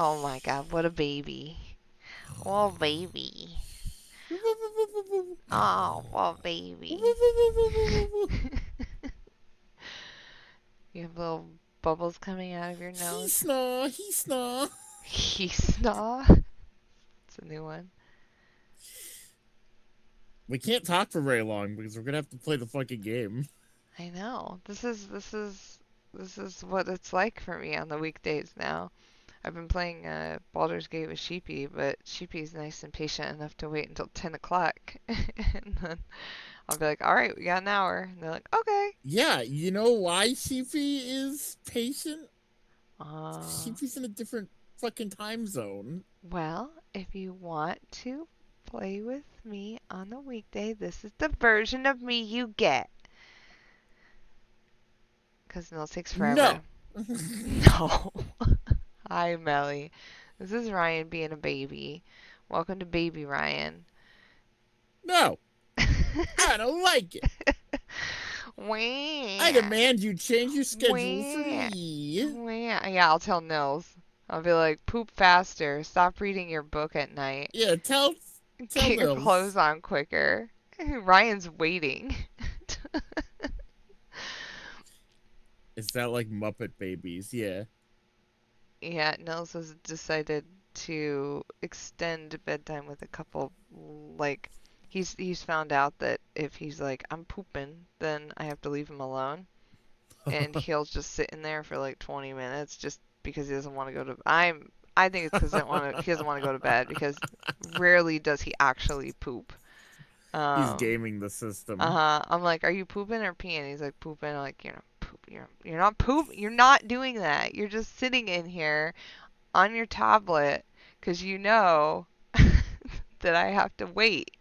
Oh my god, what a baby. Oh, baby. Oh, well, baby. You have little bubbles coming out of your He nose. snaw, he snaw. He snaw. It's a new one. We can't talk for very long because we're gonna have to play the fucking game. I know. This is what it's like for me on the weekdays now. I've been playing Baldur's Gate with Sheepy, but Sheepy's nice and patient enough to wait until 10 o'clock. And then I'll be like, all right, we got an hour. And they're like, okay. Yeah, you know why Sheepy is patient? Uh, Sheepy's in a different fucking time zone. well, if you want to play with me on the weekday, this is the version of me you get. Because no, it takes No. forever. No. Hi, Melly. This is Ryan being a baby. Welcome to Baby Ryan. No. I don't like it. I Wah. demand you change your schedule for Wah. me. Wah. Yeah, I'll tell Nils. I'll be like, poop faster. Stop reading your book at night. Yeah, tell Get your clothes Nils. on quicker. Ryan's waiting. Is that like Muppet Babies? Yeah. Yeah, Nils has decided to extend bedtime with a couple, like, he's found out that if he's like, I'm pooping, then I have to leave him alone. And he'll just sit in there for like 20 minutes just because he doesn't want to go to I think it's because he doesn't want to go to bed because rarely does he actually poop. He's Um, gaming the system. uh-huh. I'm like, "Are you pooping or peeing?" He's like, "Pooping." I'm like, "You're not poop. You're not poop. You're not doing that. You're just sitting in here on your tablet because you know that I have to wait."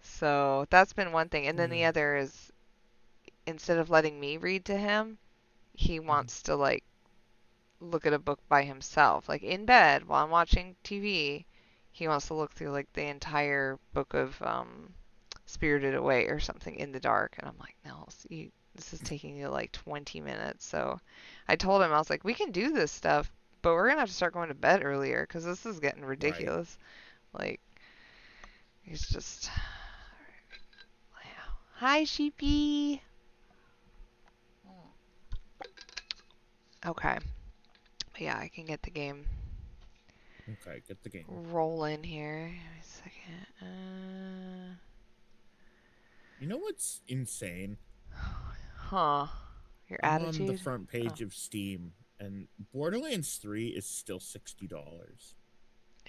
So that's been one thing. And then the other is instead of letting me read to him, he wants to like look at a book by himself, like in bed while I'm watching TV. He wants to look through like the entire book of Spirited Away or something in the dark, and I'm like, no, this is taking you like 20 minutes. So I told him I was like, we can do this stuff, but we're gonna have to start going to bed earlier because this is getting Right. ridiculous. Like he's just, hi sheepy. Okay, but yeah, I can get the game Okay, get the game. rolling here. Give me a second. You know what's insane? Huh. Your I'm on the attitude? front Oh. page of Steam, and Borderlands 3 is still $60.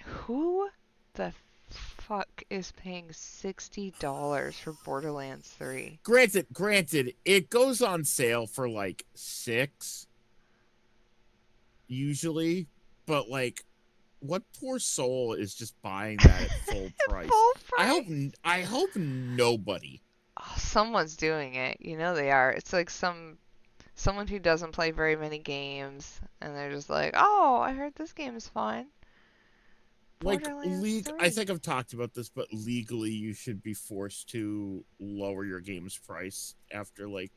Who the fuck is paying $60 for Borderlands 3? Granted, it goes on sale for like 6 usually, but like what poor soul is just buying that at full price? Full I hope price? I hope nobody. Oh, someone's doing it. You know they are. It's like someone who doesn't play very many games and they're just like, "Oh, I heard this game is fun. Like Borderlands I 3." think I've talked about this, but legally you should be forced to lower your game's price after like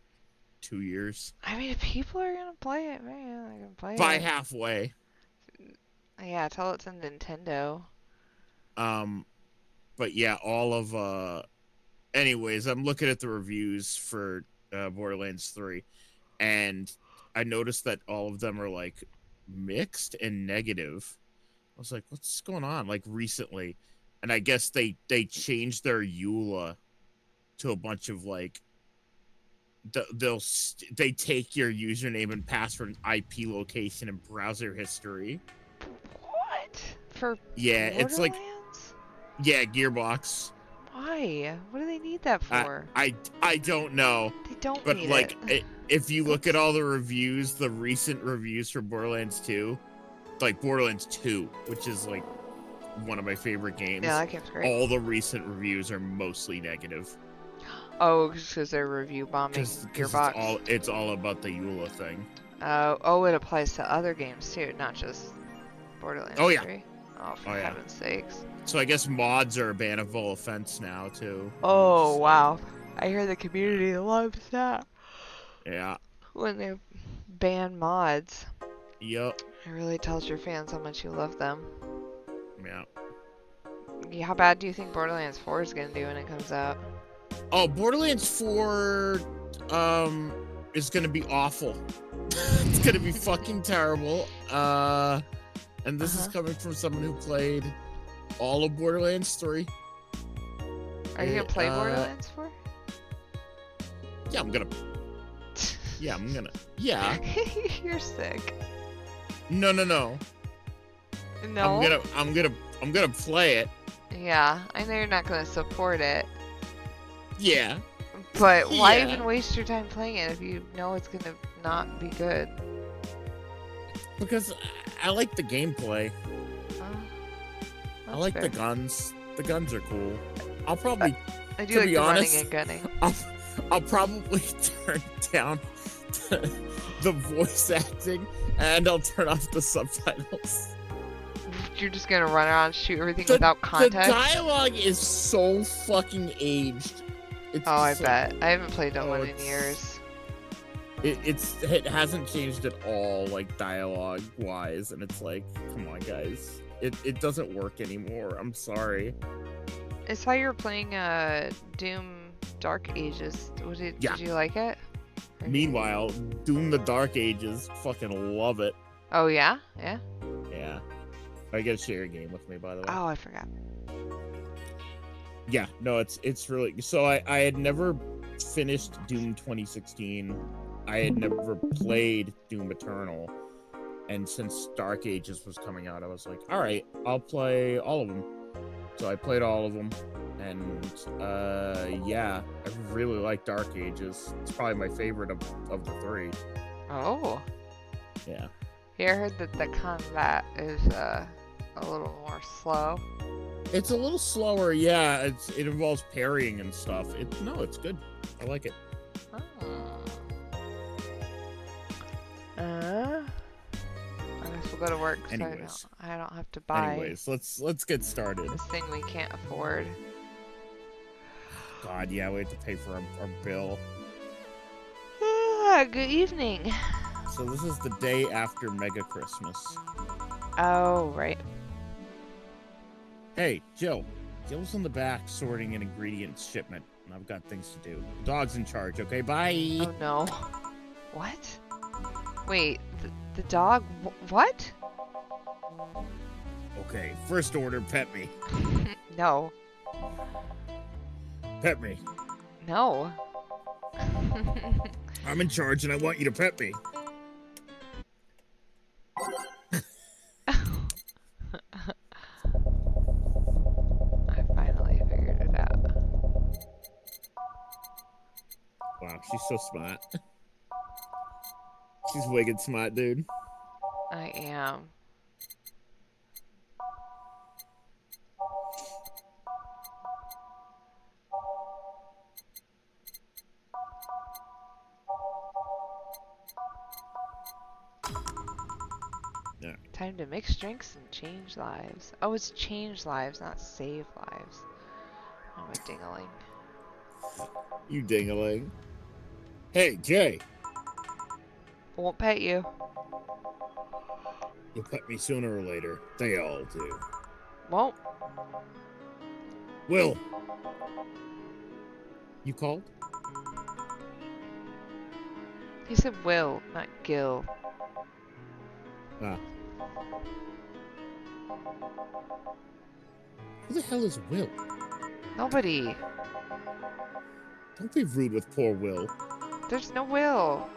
2 years I mean, if people are gonna play it, man, they're gonna play by it. halfway. Yeah, tell it's a Nintendo. Um but yeah, all of anyways, I'm looking at the reviews for Borderlands 3, and I noticed that all of them are like mixed and negative. I was like, what's going on? Like recently. And I guess they changed their EULA to a bunch of like they take your username and password, IP location, and browser history. What? For Yeah, it's like Borderlands? yeah, Gearbox. Why? What do they need that I for? I don't know, They don't but need it. like if you look at That's all the reviews, the recent reviews for Borderlands 2, like Borderlands 2, which is like one of my favorite yeah, games, that game's great. all the recent reviews are mostly negative Oh, because they're review bombing because Gearbox. it's all about the EULA thing. Oh, it applies to other games too, not just Oh Borderlands yeah, 3. Oh, for oh yeah. heaven's sakes. So I guess mods are a bannable offense now too. Which Oh, is like, wow. I hear the community loves that yeah, when they ban mods. yep. It really tells your fans how much you love them. Yeah. Yeah, how bad do you think Borderlands 4 is gonna do when it comes out? Oh, Borderlands 4 is gonna be awful. It's gonna be fucking terrible. And this is coming from someone who played all of Borderlands 3. Are you gonna play Borderlands 4? Yeah, I'm gonna. Yeah. You're sick. No. No? I'm gonna play it. Yeah, I know you're not gonna support it. Yeah. But why Yeah. even waste your time playing it if you know it's gonna not be good? Because I like the gameplay. I like fair. the guns. The guns are cool. I'll probably, I do to like be the honest, running and gunning. I'll probably turn down the voice acting and I'll turn off the subtitles. You're just gonna run around and shoot everything without context? The dialogue is so fucking aged. It's I just bet. I haven't played that one in years. It hasn't changed at all, like dialogue wise, and it's like, come on, guys, it doesn't work anymore. I'm sorry. I saw you were playing Doom Dark Ages. Did you like it? Meanwhile, Doom the Dark Ages, fucking love it. Oh yeah? Yeah? Yeah. I gotta share a game with me, by the way. Oh, I forgot. Yeah, no, it's really, so I had never finished Doom 2016. I had never played Doom Eternal, and since Dark Ages was coming out, I was like, all right, I'll play all of them. So I played all of them, and yeah, I really like Dark Ages. It's probably my favorite of the three. Oh. Yeah. Yeah, I heard that the combat is a little more slow. It's a little slower, yeah. It involves parrying and stuff. No, it's good. I like it. I guess we'll go to work so Anyways. I don't have to buy Anyways, let's get started. this thing we can't afford. God, yeah, we have to pay for our bill. Good evening. So this is the day after Mega Christmas. Oh, right. Hey, Jill. Jill's in the back sorting an ingredients shipment, and I've got things to do. The dog's in charge, okay? Bye! Oh, no. What? Wait, the dog? What? Okay, first order, pet me. No. Pet me. No. I'm in charge, and I want you to pet me. I finally figured it out. Wow, she's so smart. She's wicked smart, dude. I am. Yeah. Time to mix drinks and change lives. Oh, it's change lives, not save lives. I'm a dingling. You dingling. Hey, Jay. Won't pet you. You'll pet me sooner or later. They all do. Won't. Will. You called? He said Will, not Gil. Ah. Who the hell is Will? Nobody. Don't be rude with poor Will. There's no Will.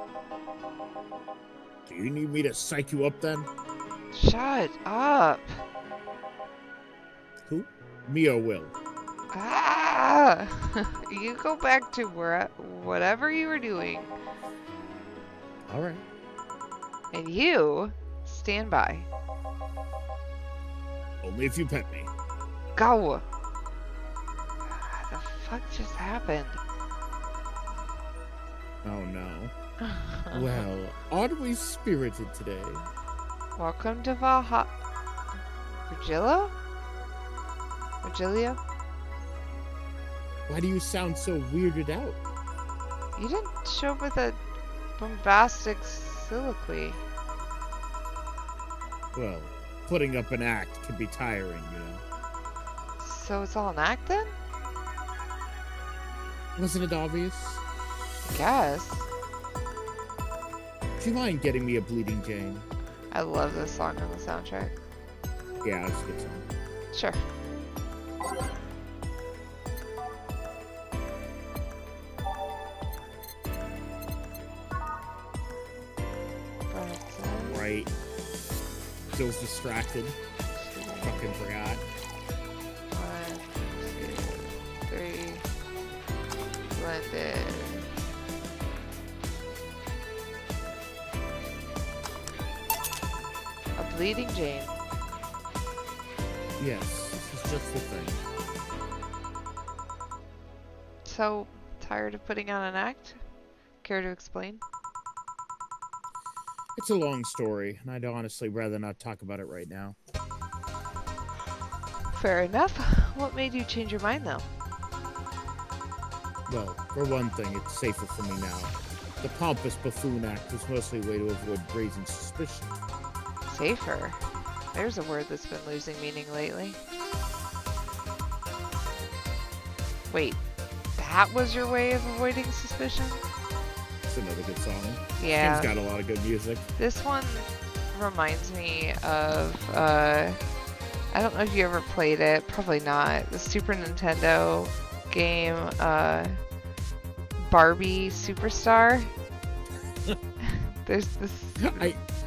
Do you need me to psych you up then? Shut up. Who? Me or Will? Ah! You go back to whatever you were doing. All right. And you stand by. Only if you pet me. Go! What the fuck just happened? Oh no. Well, oddly spirited today. Welcome to Valhalla. Virgilio? Virgilio? Why do you sound so weirded out? You didn't show up with a bombastic soliloquy. well, putting up an act can be tiring, you know. So it's all an act then? Wasn't it obvious? I guess. Do you mind getting me a Bleeding Jane? I love this song on the soundtrack. Yeah, it's a good song. Sure. Right. Feels distracted. Fucking forgot. 1, 2, 3. Blended. A Bleeding Jane. Yes, this is just the thing. So, tired of putting on an act? Care to explain? It's a long story, and I'd honestly rather not talk about it right now. Fair enough. What made you change your mind, though? Well, for one thing, it's safer for me now. The pompous buffoon act was mostly a way to avoid raising suspicion. Safer? There's a word that's been losing meaning lately. Wait, that was your way of avoiding suspicion? It's another good song. Yeah. It's got a lot of good music. This one reminds me of, I don't know if you ever played it, probably not. The Super Nintendo game, Barbie Superstar. There's this.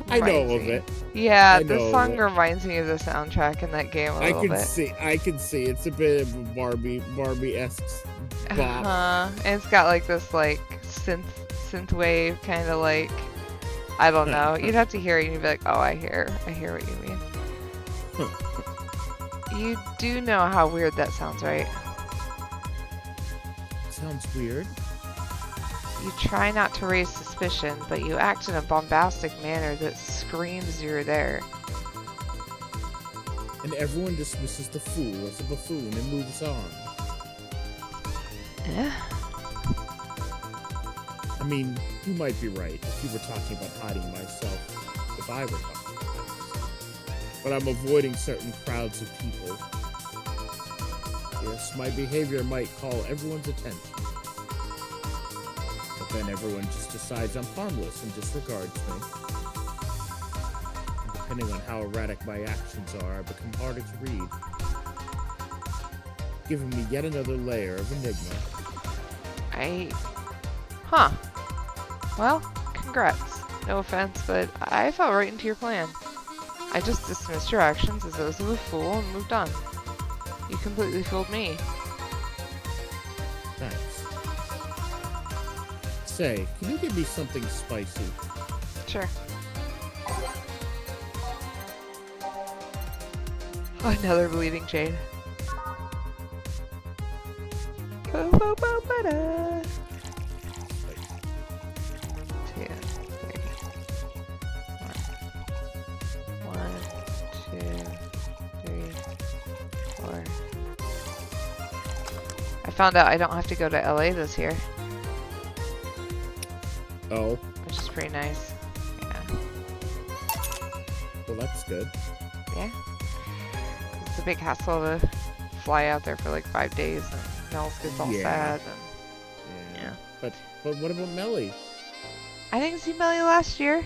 I know of it. Yeah, this song reminds me of the soundtrack in that game a little bit. I can see. It's a bit of a Barbie-esque bop. And it's got like this like synth wave kind of like, I don't know. You'd have to hear it and you'd be like, oh, I hear what you mean. You do know how weird that sounds, right? Sounds weird. You try not to raise suspicion, but you act in a bombastic manner that screams you're there. And everyone dismisses the fool as a buffoon and moves on. Eh? I mean, you might be right if you were talking about hiding myself, if I were talking about myself. But I'm avoiding certain crowds of people. Yes, my behavior might call everyone's attention. But then everyone just decides I'm harmless and disregards me. And depending on how erratic my actions are, I become harder to read. Giving me yet another layer of enigma. Huh. Well, congrats. No offense, but I fell right into your plan. I just dismissed your actions as those of a fool and moved on. You completely fooled me. Thanks. Say, can you give me something spicy? Sure. Another Bleeding Jane. Ba-ba-ba-ba-da. 2, 3. 1, 2, 3, 4. I found out I don't have to go to LA this year. Oh. Which is pretty nice. Yeah. Well, that's good. Yeah. It's a big hassle to fly out there for like 5 days and Nels gets all sad. And, yeah. But what about Melly? I didn't see Melly last year.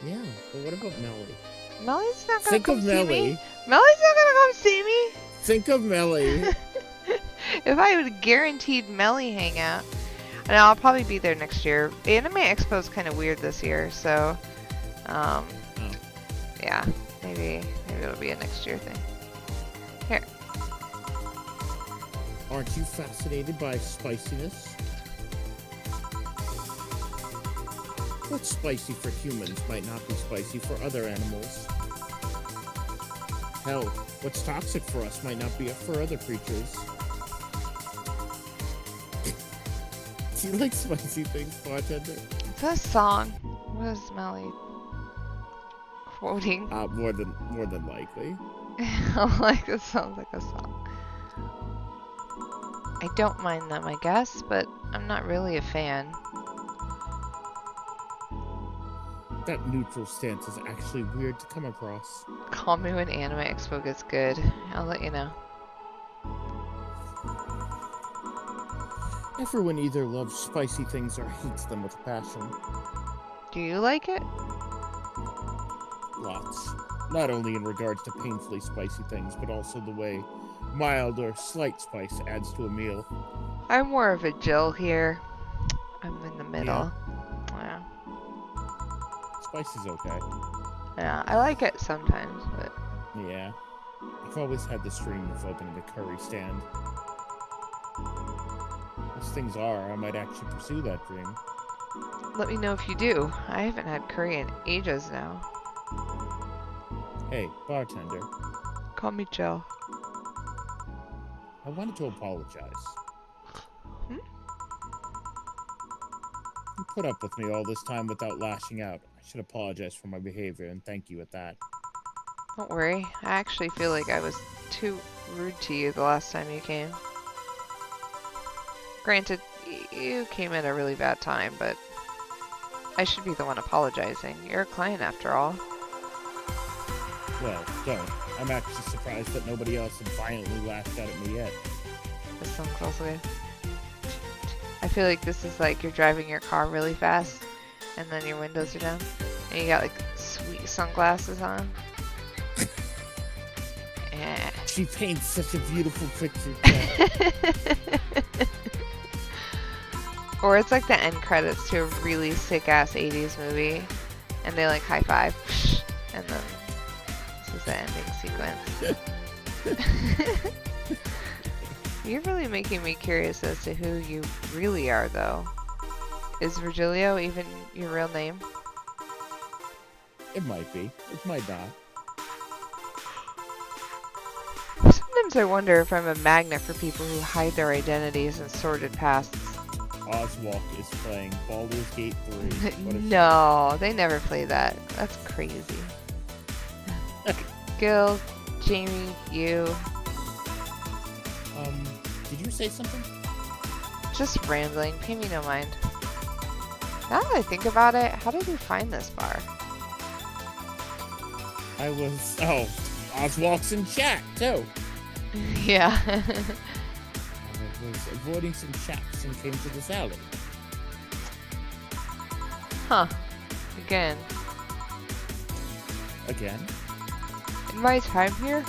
Yeah, but what about Melly? Melly's not gonna come see Melly. me. Melly's not gonna come see me. Think of Melly. If I would have guaranteed Melly hangout, and I'll probably be there next year. Anime Expo's kind of weird this year, so yeah, maybe it'll be a next year thing. Here. Aren't you fascinated by spiciness? What's spicy for humans might not be spicy for other animals. Hell, what's toxic for us might not be for other creatures. Do you like spicy things, bartender? This song, what is Melly quoting? More than likely. I'm like, this sounds like a song. I don't mind them, I guess, but I'm not really a fan. That neutral stance is actually weird to come across. Call me when Anime Expo gets good. I'll let you know. Everyone either loves spicy things or hates them with passion. Do you like it? Lots. Not only in regards to painfully spicy things, but also the way mild or slight spice adds to a meal. I'm more of a Jill here. I'm in the middle. Yeah. Spicy's okay. Yeah, I like it sometimes, but... Yeah. I've always had this dream of opening a curry stand. As things are, I might actually pursue that dream. Let me know if you do. I haven't had curry in ages now. Hey, bartender. Call me Jill. I wanted to apologize. You put up with me all this time without lashing out. I should apologize for my behavior and thank you at that. Don't worry. I actually feel like I was too rude to you the last time you came. Granted, you came at a really bad time, but I should be the one apologizing. You're a client after all. Well, don't. I'm actually surprised that nobody else had violently lashed out at me yet. Listen closely. I feel like this is like you're driving your car really fast, and then your windows are down, and you got like sweet sunglasses on. Yeah. She paints such a beautiful picture. Or it's like the end credits to a really sick-ass 80s movie, and they like high-five, and then this is the ending sequence. You're really making me curious as to who you really are, though. Is Virgilio even your real name? It might be. It might not. Sometimes I wonder if I'm a magnet for people who hide their identities and sordid pasts. Oswald is playing Baldur's Gate 3. No, they never play that. That's crazy. Gil, Jamie, you. Did you say something? Just rambling. Pay me no mind. Now that I think about it, how did you find this bar? Oswald's in chat, too. Yeah. I was avoiding some chaps and came to this alley. Huh. Again. Again? In my time here,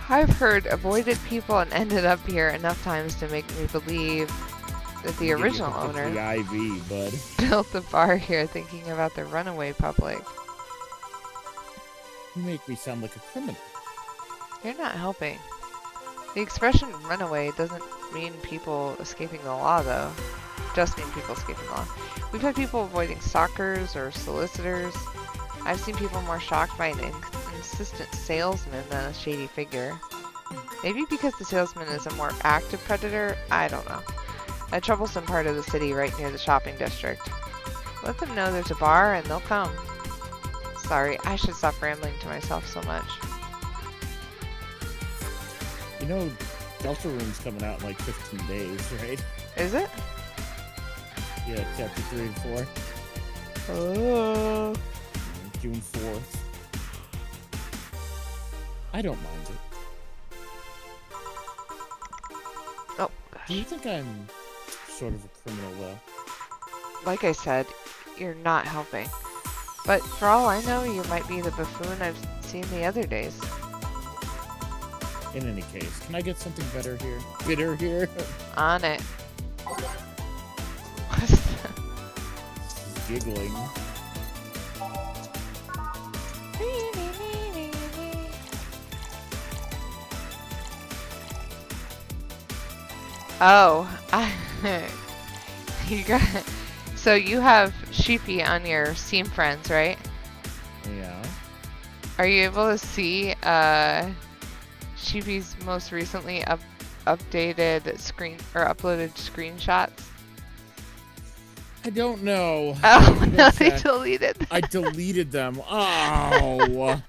I've heard avoided people and ended up here enough times to make me believe that the original owner the IV, bud. built the bar here thinking about the runaway public. You make me sound like a criminal. You're not helping. The expression runaway doesn't mean people escaping the law, though. It just mean people escaping the law. We've had people avoiding stalkers or solicitors. I've seen people more shocked by an insistent salesman than a shady figure. Maybe because the salesman is a more active predator? I don't know. A troublesome part of the city right near the shopping district. Let them know there's a bar and they'll come. Sorry, I should stop rambling to myself so much. You know, Deltarune's coming out in like 15 days, right? Is it? Yeah, chapter 3 and 4. Oh. June 4th. I don't mind it. Oh, gosh. Do you think I'm sort of a criminal, though? Like I said, you're not helping. But for all I know, you might be the buffoon I've seen the other days. In any case, can I get something better here? Bitter here? On it. What's that? She's giggling. Oh, you got. So you have Sheepy on your Steam friends, right? Yeah. Are you able to see Sheepy's most recently updated screen or uploaded screenshots? I don't know. Oh no, they deleted them. I deleted them. Oh.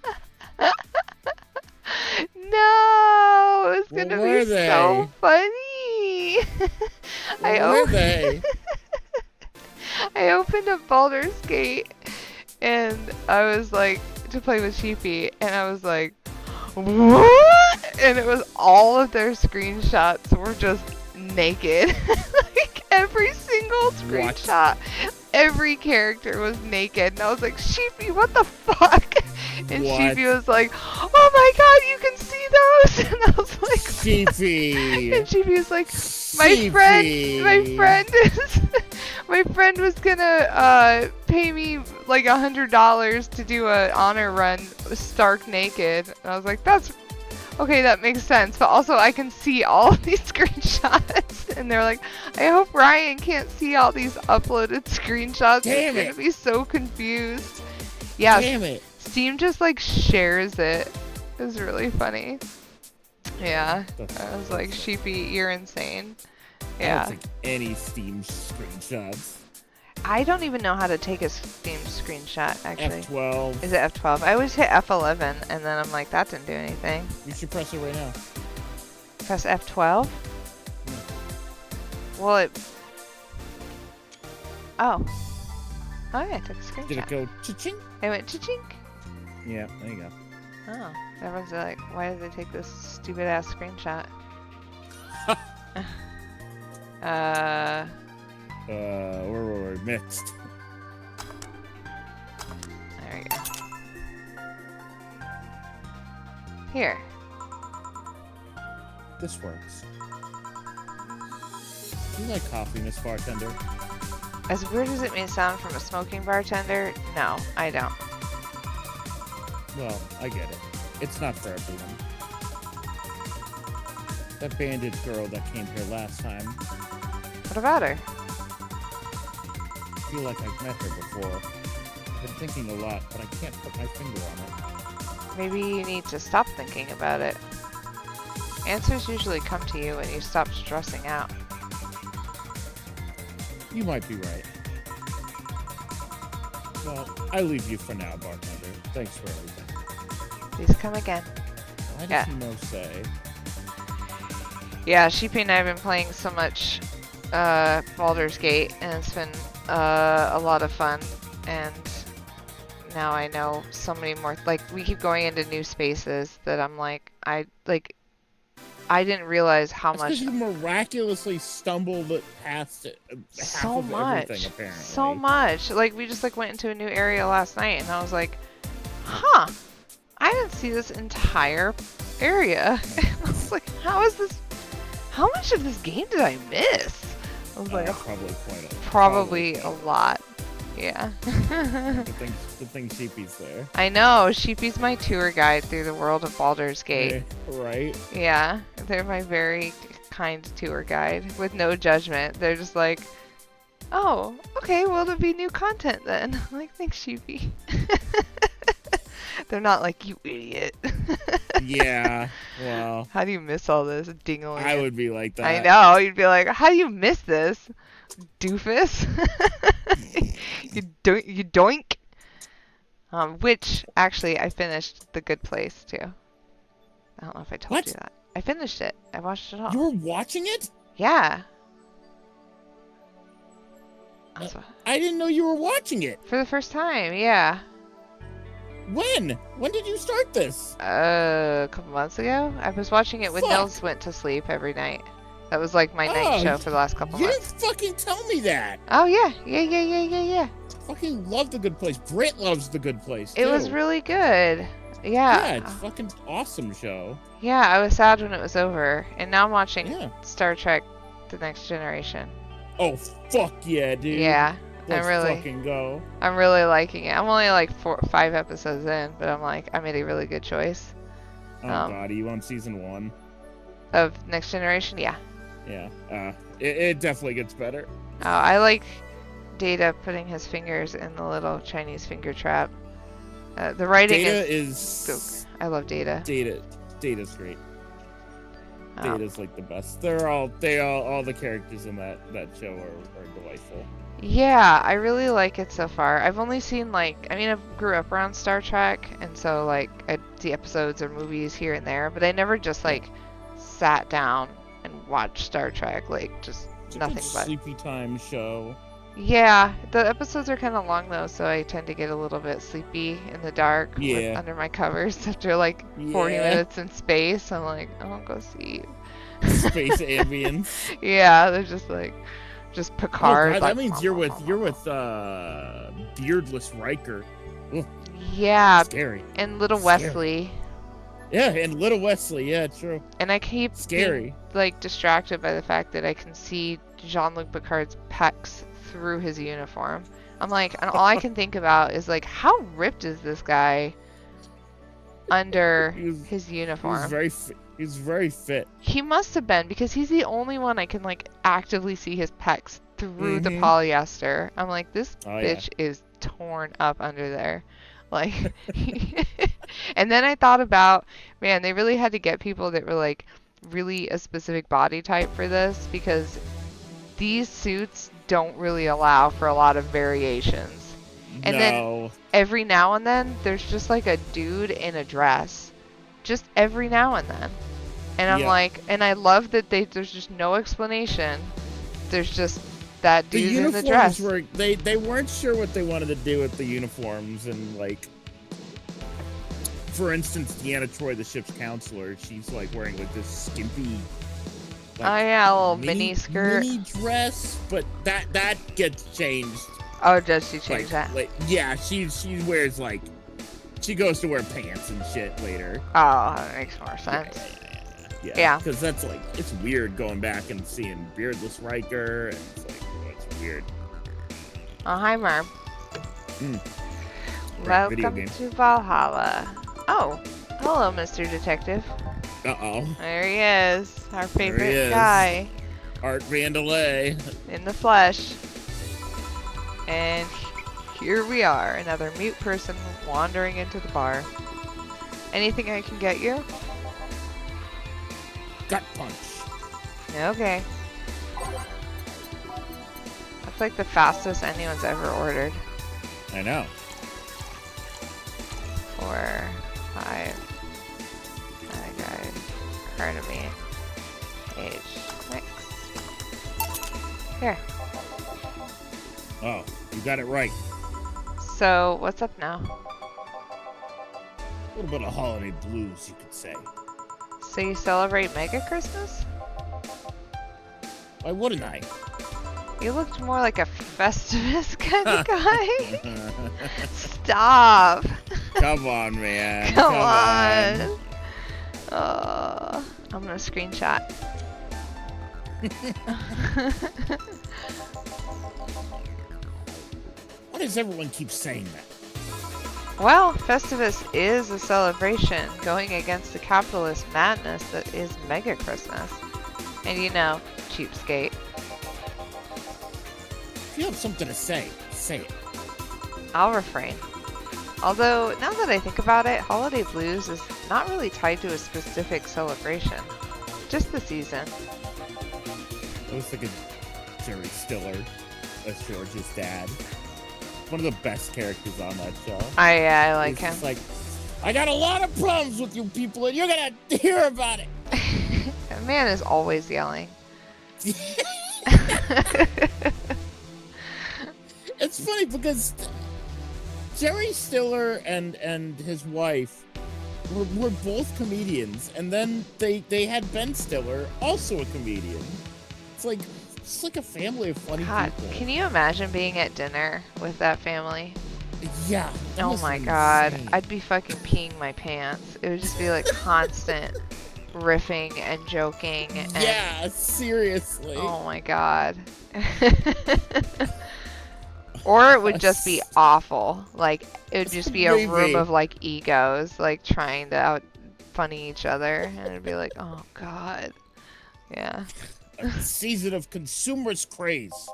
No, it's gonna Where be were so they? funny. Where were they? I opened up Baldur's Gate and I was like to play with Sheepy, and I was like, what? And it was all of their screenshots were just naked. Like every single What? screenshot, every character was naked, and I was like, Sheepy, what the fuck? And What? Sheepy was like, oh my god, you can see those. And I was like, Sheepy. and Sheepy was like, Sheepy. my friend was gonna pay me like $100 to do a honor run stark naked. And I was like, that's okay, that makes sense, but also I can see all of these screenshots. And they're like, I hope Ryan can't see all these uploaded screenshots. Damn He's it. gonna be so confused. Yeah, Damn it. Steam just like shares it. It was really funny. Yeah, I was like, Sheepy, you're insane. Yeah. I don't think any Steam screenshots. I don't even know how to take a Steam screenshot, actually. F12. Is it F12? I always hit F11, and then I'm like, that didn't do anything. You should press it right now. Press F12? Well, it... Oh. Oh, yeah, I took a screenshot. Did it go cha-ching? It went cha-chink. Yeah, there you go. Oh. Everyone's like, why did they take this stupid-ass screenshot? Where were we? Mixed. There we go. Here. This works. Do you like coffee, Miss Bartender? As weird as it may sound from a smoking bartender, no, I don't. Well, I get it. It's not for everyone. That bandit girl that came here last time, What about her? I feel like I've met her before. I've been thinking a lot, but I can't put my finger on it. Maybe you need to stop thinking about it. Answers usually come to you when you stop stressing out. You might be right. Well, I leave you for now, bartender. Thanks for everything. Please come again. Why does Yeah. he no say? Yeah, Sheepy and I have been playing so much Baldur's Gate, and it's been a lot of fun. And now I know so many more. Like, we keep going into new spaces that I'm like, I didn't realize how That's much. because you miraculously stumbled past it, half So of much. everything, apparently. So much. Like, we just like went into a new area last night, and I was like, huh, I didn't see this entire area. I was like, how much of this game did I miss? I was like, Probably quite a probably a lot. Yeah. Good thing Sheepy's there. I know, Sheepy's my tour guide through the world of Baldur's Gate. Right? Yeah, they're my very kind tour guide with no judgment. They're just like, oh, okay, well, there'll be new content then. I'm like, thanks, Sheepy. They're not like, you idiot. Yeah, well. How do you miss all this dingling? I would be like that. I know, you'd be like, how do you miss this, doofus? you doink. Which, actually, I finished The Good Place, too. I don't know if I told you that. I finished it. I watched it all. You were watching it? Yeah. I didn't know you were watching it. For the first time, yeah. When? When did you start this? A couple months ago. I was watching it when Fuck. Nils went to sleep every night. That was like my night show for the last couple You months. didn't fucking tell me that. Oh yeah, yeah. Fucking love The Good Place. Britt loves The Good Place, too. It was really good. Yeah, Yeah. it's fucking awesome show. Yeah, I was sad when it was over, and now I'm watching Yeah. Star Trek: The Next Generation. Oh, fuck yeah, dude. Yeah, Let's I'm fucking go. really liking it. I'm only like 5 episodes in, but I'm like, I made a really good choice. Oh, God, are you on season 1? Of Next Generation, yeah. Yeah, it definitely gets better. Oh, I like Data putting his fingers in the little Chinese finger trap. The writing Data is is... I love Data. Data's great. Oh. Data's like the best. All the characters in that show are delightful. Yeah, I really like it so far. I've only seen I grew up around Star Trek, and so like I'd see episodes or movies here and there, but I never just like sat down and watched Star Trek, like just It's a nothing good but. sleepy time show. Yeah, the episodes are kind of long though, so I tend to get a little bit sleepy in the dark with Yeah. under my covers after like 40 Yeah. minutes in space. I'm like, I'll go sleep. Space ambience. Yeah, they're just Oh Picard god, that like. means you're with beardless Riker. Ugh, Yeah, scary. and little Scary. Wesley. Yeah, and little Wesley, yeah, true. And I keep Scary. being like distracted by the fact that I can see Jean-Luc Picard's pecs through his uniform. I'm like, and all I can think about is like, how ripped is this guy under He was his he was uniform? very fit. He was very fit. He must have been because he's the only one I can like actively see his pecs through the Mm-hmm. polyester. I'm like, this Oh yeah. bitch is torn up under there. Like, and then I thought about, man, they really had to get people that were like really a specific body type for this because these suits don't really allow for a lot of variations. And then No. every now and then there's just like a dude in a dress. Just every now and then. And I'm Yeah. like, and I love that there's just no explanation. There's just that The dude in the uniforms dress. were they weren't sure what they wanted to do with the uniforms, and like, for instance, Deanna Troi, the ship's counselor, she's like wearing like this skimpy, like, Oh yeah, a little mini skirt. mini dress, but that gets changed. Oh, does she change that? Like yeah, she wears like, she goes to wear pants and shit later. Oh, that makes more sense. Yeah. Because that's like, it's weird going back and seeing beardless Riker, and it's like, oh, it's weird. Oh, hi, Merm. Right, video Welcome game. to Valhalla. Oh, hello, Mr. Detective. Uh-oh. There he is, our favorite is. guy Art Vandelay. in the flesh. And here we are, another mute person wandering into the bar. Anything I can get you? Gut punch. Okay. That's like the fastest anyone's ever ordered. I know. 4, 5. Guide. Card of me. Age 6. Here. Oh, you got it right. So, what's up now? A little bit of holiday blues, you could say. So you celebrate Mega Christmas? Why wouldn't I? You looked more like a Festivus kind of guy. Stop. Come on, man. Come on. I'm gonna screenshot. Why does everyone keep saying that? Well, Festivus is a celebration going against the capitalist madness that is Mega Christmas. And you know, cheapskate. If you have something to say, say it. I'll refrain. Although, now that I think about it, Holiday Blues is not really tied to a specific celebration. Just the season. I was thinking Jerry Stiller as George's dad. One of the best characters on that show. I like He's him. just like, I got a lot of problems with you people, and you're gonna hear about it. That man is always yelling. It's funny because Jerry Stiller and his wife were both comedians, and then they had Ben Stiller, also a comedian. It's like a family of funny God, people. can you imagine being at dinner with that family? Yeah. that Oh must my be god, insane. I'd be fucking peeing my pants. It would just be like constant riffing and joking. And, Yeah, seriously. oh my god. Or it would just be awful. Like, it would just be a room Maybe. of like egos, like trying to out funny each other. And it'd be like, oh god. Yeah. A season of consumers' craze.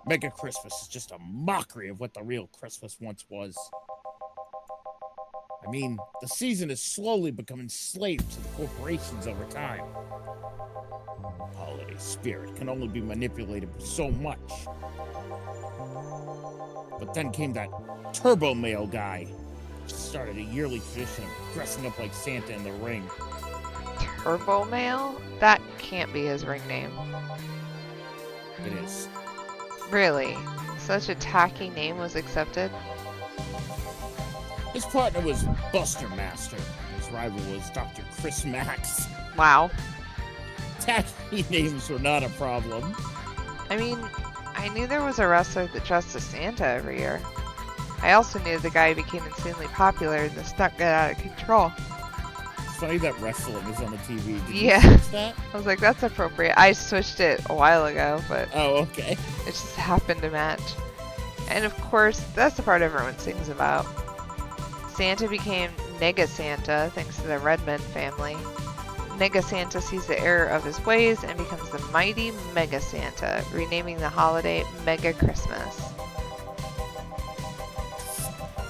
Mega Christmas is just a mockery of what the real Christmas once was. I mean, the season is slowly becoming enslaved to the corporations over time. Holiday spirit can only be manipulated so much. But then came that Turbo Male guy. Started a yearly tradition of dressing up like Santa in the ring. Turbo Male? That can't be his ring name. It is. Really? Such a tacky name was accepted? His partner was Buster Master. His rival was Dr. Chris Max. Wow. Tacky names were not a problem. I mean, I knew there was a wrestler that dressed as Santa every year. I also knew the guy became insanely popular and the stunt got out of control. It's funny that wrestling is on the TV. Did Yeah. you switch that? I was like, that's appropriate. I switched it a while ago, but Oh, okay. it just happened to match. And of course, that's the part everyone sings about. Santa became Nega Santa thanks to the Redmond family. Nega Santa sees the error of his ways and becomes the mighty Mega Santa, renaming the holiday Mega Christmas.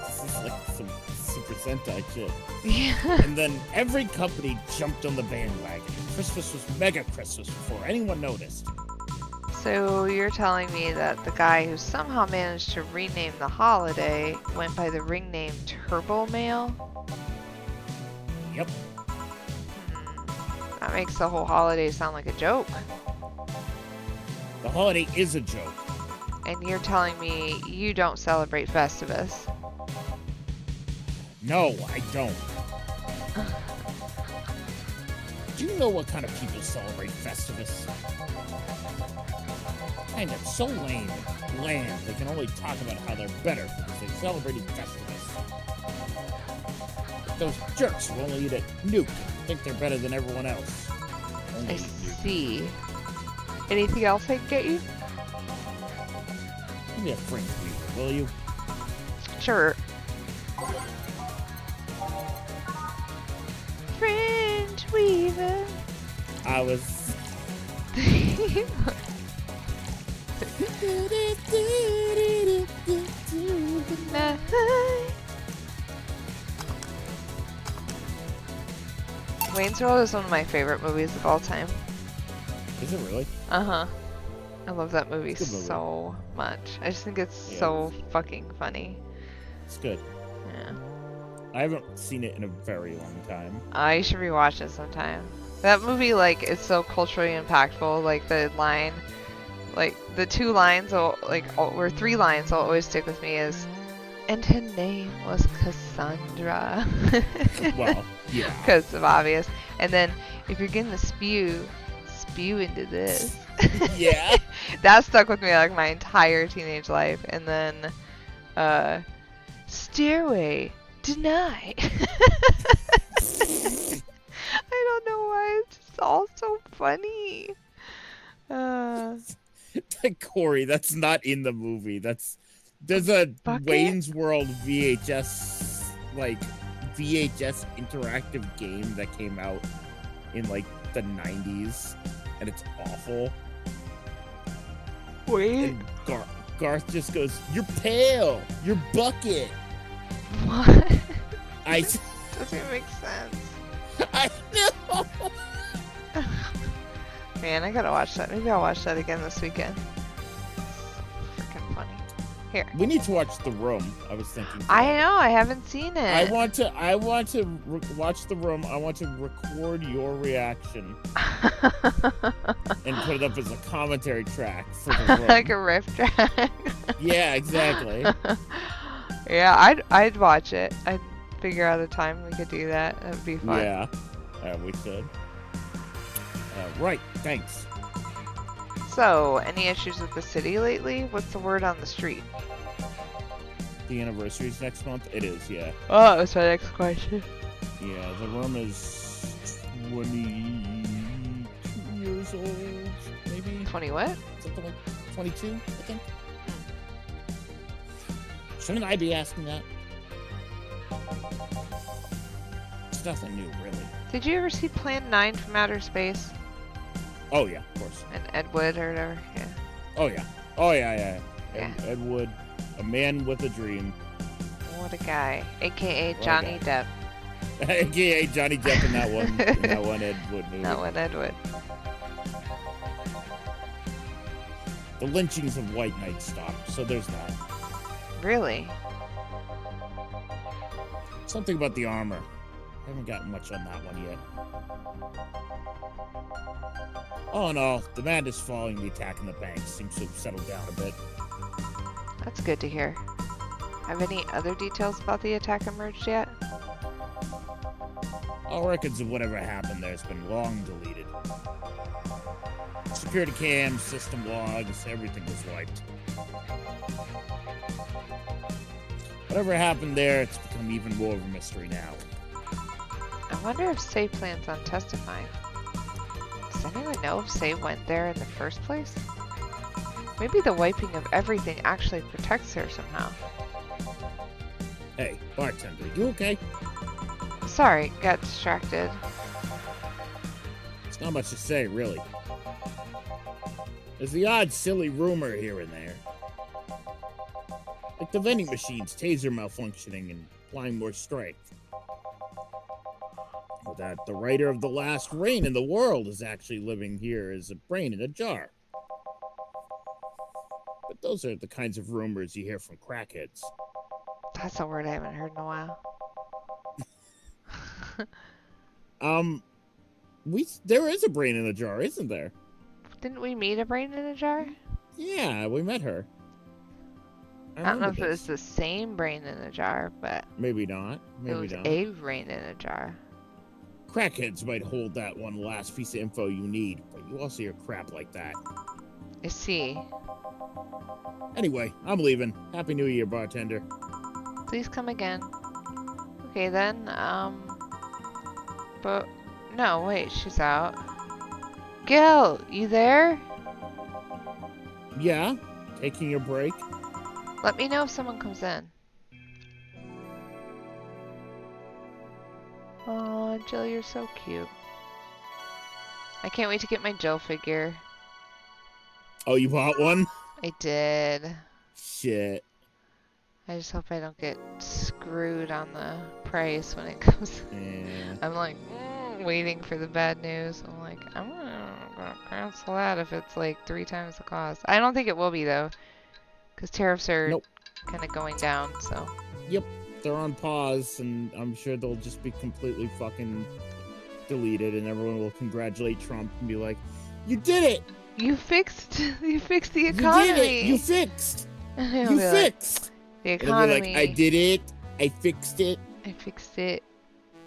This is like some Super Sentai shit. Yeah. And then every company jumped on the bandwagon. Christmas was Mega Christmas before anyone noticed. So you're telling me that the guy who somehow managed to rename the holiday went by the ring name Turbo Male? Yep. That makes the whole holiday sound like a joke. The holiday is a joke. And you're telling me you don't celebrate Festivus? No, I don't. Do you know what kind of people celebrate Festivus? Kind of so lame, bland, they can only talk about how they're better because they celebrated Festivus. Those jerks who only eat at Nuke think they're better than everyone else. Only I eat Nuke. see. Anything else I can get you? Give me a fringe weaver, will you? Sure. Fringe Weaver. I was... Wayne's World is one of my favorite movies of all time. Is it really? Uh-huh. I love that movie Good movie. so much. I just think it's Yeah, so fucking funny. It's good. Yeah. I haven't seen it in a very long time. You should rewatch it sometime. That movie, like, is so culturally impactful. Like, the line, like, the two lines, or three lines will always stick with me is, and her name was Cassandra. Well, yeah. Because of obvious. And then, if you're gonna spew into this. Yeah. That stuck with me, like, my entire teenage life. And then, Stairway Denied. I don't know why, it's just all so funny. Corey, that's not in the movie. There's a Bucket? Wayne's World VHS interactive game that came out in like the 90s, and it's awful. Wait. And Garth just goes, "You're pale. You're Bucket." What? I Doesn't make sense. I know. Man, I gotta watch that. Maybe I'll watch that again this weekend. So freaking funny. Here. We need to watch The Room. I was thinking. I know, I haven't seen it. I want to watch The Room. I want to record your reaction and put it up as a commentary track for The Room. Like a riff track. Yeah, exactly. Yeah, I'd watch it. I'd figure out a time we could do that. That would be fun. Yeah, we should. Right, thanks. So, any issues with the city lately? What's the word on the street? The anniversary's next month? It is, yeah. Oh, that was my next question. Yeah, The Room is 22 years old, maybe? 20 what? Something like 22, I think. Shouldn't I be asking that? It's nothing new, really. Did you ever see Plan 9 from Outer Space? Oh, yeah, of course. And Ed Wood or whatever? Yeah. Oh, yeah. Oh, yeah. Yeah. Ed Wood, a man with a dream. What a guy. AKA What a Johnny guy. Depp. AKA Johnny Depp in that one. In that one Ed Wood movie. That one, Ed Wood. The lynchings of white knights stopped, so there's that. Really? Something about the armor. I haven't gotten much on that one yet. All in all, the madness following the attack in the bank seems to have settled down a bit. That's good to hear. Have any other details about the attack emerged yet? All records of whatever happened there has been long deleted. Security cams, system logs, everything was wiped. Whatever happened there, it's become even more of a mystery now. I wonder if Say plans on testifying. Does anyone know if Say went there in the first place? Maybe the wiping of everything actually protects her somehow. Hey, bartender, you okay? Sorry, got distracted. It's not much to say, really. There's the odd silly rumor here and there. Like the vending machine's taser malfunctioning and applying more strength. Or that the writer of The Last Reign in the World is actually living here as a brain in a jar. But those are the kinds of rumors you hear from crackheads. That's a word I haven't heard in a while. There is a brain in a jar, isn't there? Didn't we meet a brain in a jar? Yeah, we met her. I don't know if it was the same brain in a jar, but maybe not. Maybe it was not. a brain in a jar. Crackheads might hold that one last piece of info you need, but you also hear crap like that. I see. Anyway, I'm leaving. Happy New Year, bartender. Please come again. Okay then, but no, wait, she's out. Gil, you there? Yeah? Taking a break? Let me know if someone comes in. Oh, Jill, you're so cute. I can't wait to get my Jill figure. Oh, you bought one? I did. Shit. I just hope I don't get screwed on the price when it comes. Yeah. I'm like, waiting for the bad news. I'm like, I'm gonna cancel that if it's like 3 times the cost. I don't think it will be though, because tariffs are kind of going down. So. Yep, they're on pause, and I'm sure they'll just be completely fucking deleted, and everyone will congratulate Trump and be like, "You did it! You fixed the economy. You did it! You fixed! You fixed!" The economy. And they'll be like, "I did it! I fixed it! I fixed it!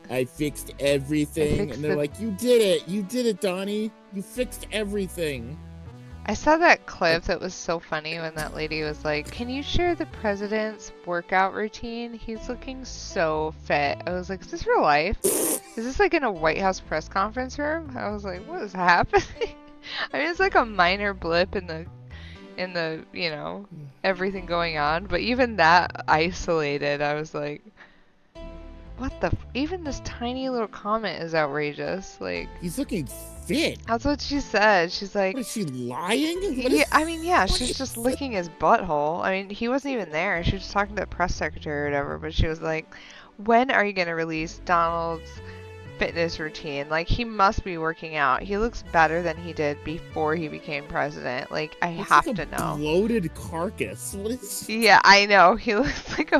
I fixed everything!" And they're like, "You did it! You did it, Donnie! You fixed everything!" I saw that clip that was so funny when that lady was like, "Can you share the president's workout routine? He's looking so fit." I was like, "Is this real life? Is this like in a White House press conference room?" I was like, "What is happening?" I mean, it's like a minor blip in the you know, everything going on, but even that isolated, I was like, what the even this tiny little comment is outrageous. Like, he's looking fit. That's what she said. She's like, what, is she lying? I mean, yeah, she's just licking his butthole. I mean, he wasn't even there. She was just talking to the press secretary or whatever, but she was like, when are you going to release Donald's fitness routine? Like, he must be working out. He looks better than he did before he became president. Like, I have to know. Bloated carcass. What is? Yeah, I know. He looks like a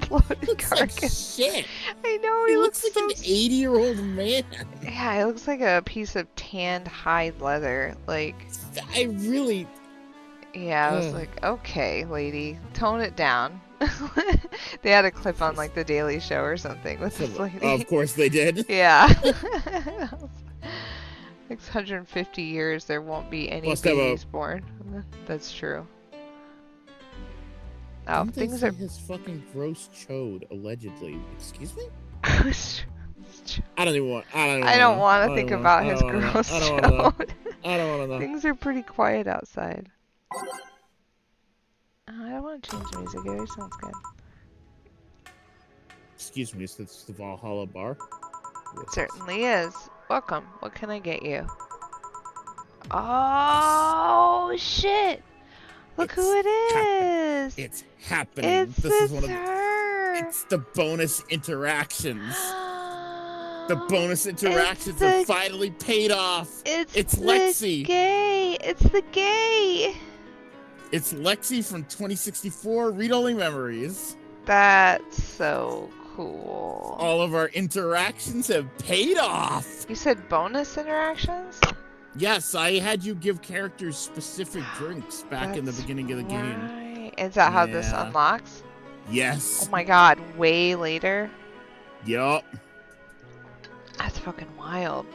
bloated carcass. Like shit. I know. He looks like an 80-year-old man. Yeah, he looks like a piece of tanned hide leather. Like, I really. Yeah, I was like, okay, lady, tone it down. They had a clip on like the Daily Show or something with this lady. Oh, of course they did. Yeah. 650 years there won't be any babies born. That's true. Oh, things are his fucking gross chode allegedly. Excuse me? I don't want to think about his gross chode. I don't want to know. Things are pretty quiet outside. I don't want to change the music. It always sounds good. Excuse me, is this the Valhalla bar? It certainly is. Welcome. What can I get you? Oh, shit. Look who it is. It's happening. This is her. It's the bonus interactions. The bonus interactions have finally paid off. It's Lexi. It's the gay. It's Lexi from 2064 Read-Only Memories. That's so cool. All of our interactions have paid off. You said bonus interactions? Yes, I had you give characters specific drinks back in the That's beginning of the game. right. Is that how this Yeah. unlocks? Oh Yes. my god, way later? Yup. That's fucking wild.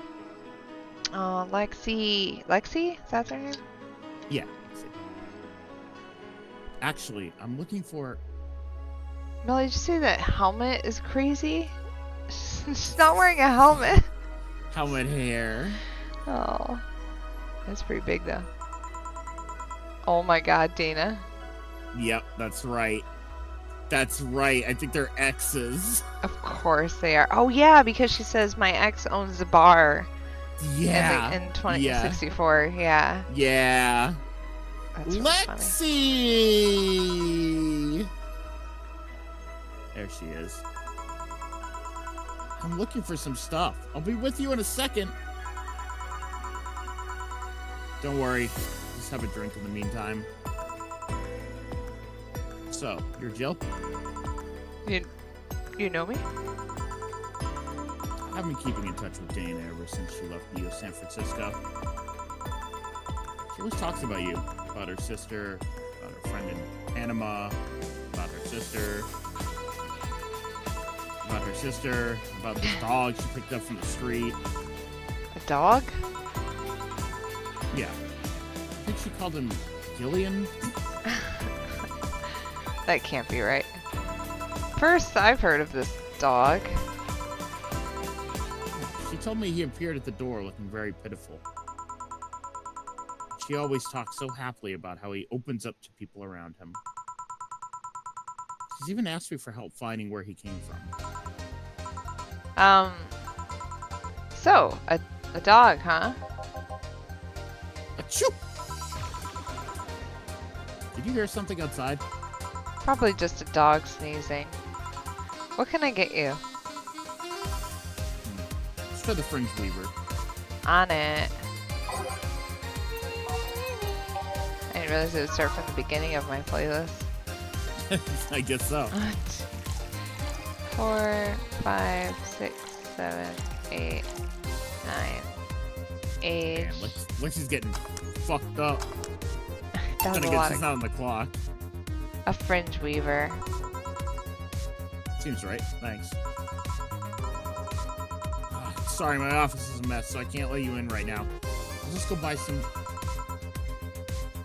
Oh, Lexi. Lexi? Is that her name? Yeah. Actually, I'm looking for... Melly, did you say that helmet is crazy? She's not wearing a helmet. helmet hair. Oh. That's pretty big, though. Oh my god, Dana. Yep, that's right. That's right. I think they're exes. Of course they are. Oh, yeah, because she says my ex owns a bar. Yeah. In 2064, yeah. Yeah. That's really Lexi! There she is. I'm looking for some stuff. I'll be with you in a second. Don't worry. Just have a drink in the meantime. So, you're Jill? You know me? I've been keeping in touch with Dana ever since she left Neo San Francisco. She always talks about you, about her sister, about her friend in Panama, about her sister, about the dog she picked up from the street. A dog? Yeah. I think she called him Gillian. That can't be right. First, I've heard of this dog. She told me he appeared at the door looking very pitiful. She always talks so happily about how he opens up to people around him. She's even asked me for help finding where he came from. So, a dog, huh? Achoo! Did you hear something outside? Probably just a dog sneezing. What can I get you? Let's try the Fringe Weaver. On it. I didn't realize it would start from the beginning of my playlist. I guess so. 4, 5, 6, 7, 8, 9. Age. Man, Lexi's getting fucked up. That's Then a again, lot she's of... not on the clock. A fringe weaver. Seems right. Thanks. Sorry, my office is a mess, so I can't let you in right now. I'll just go buy some...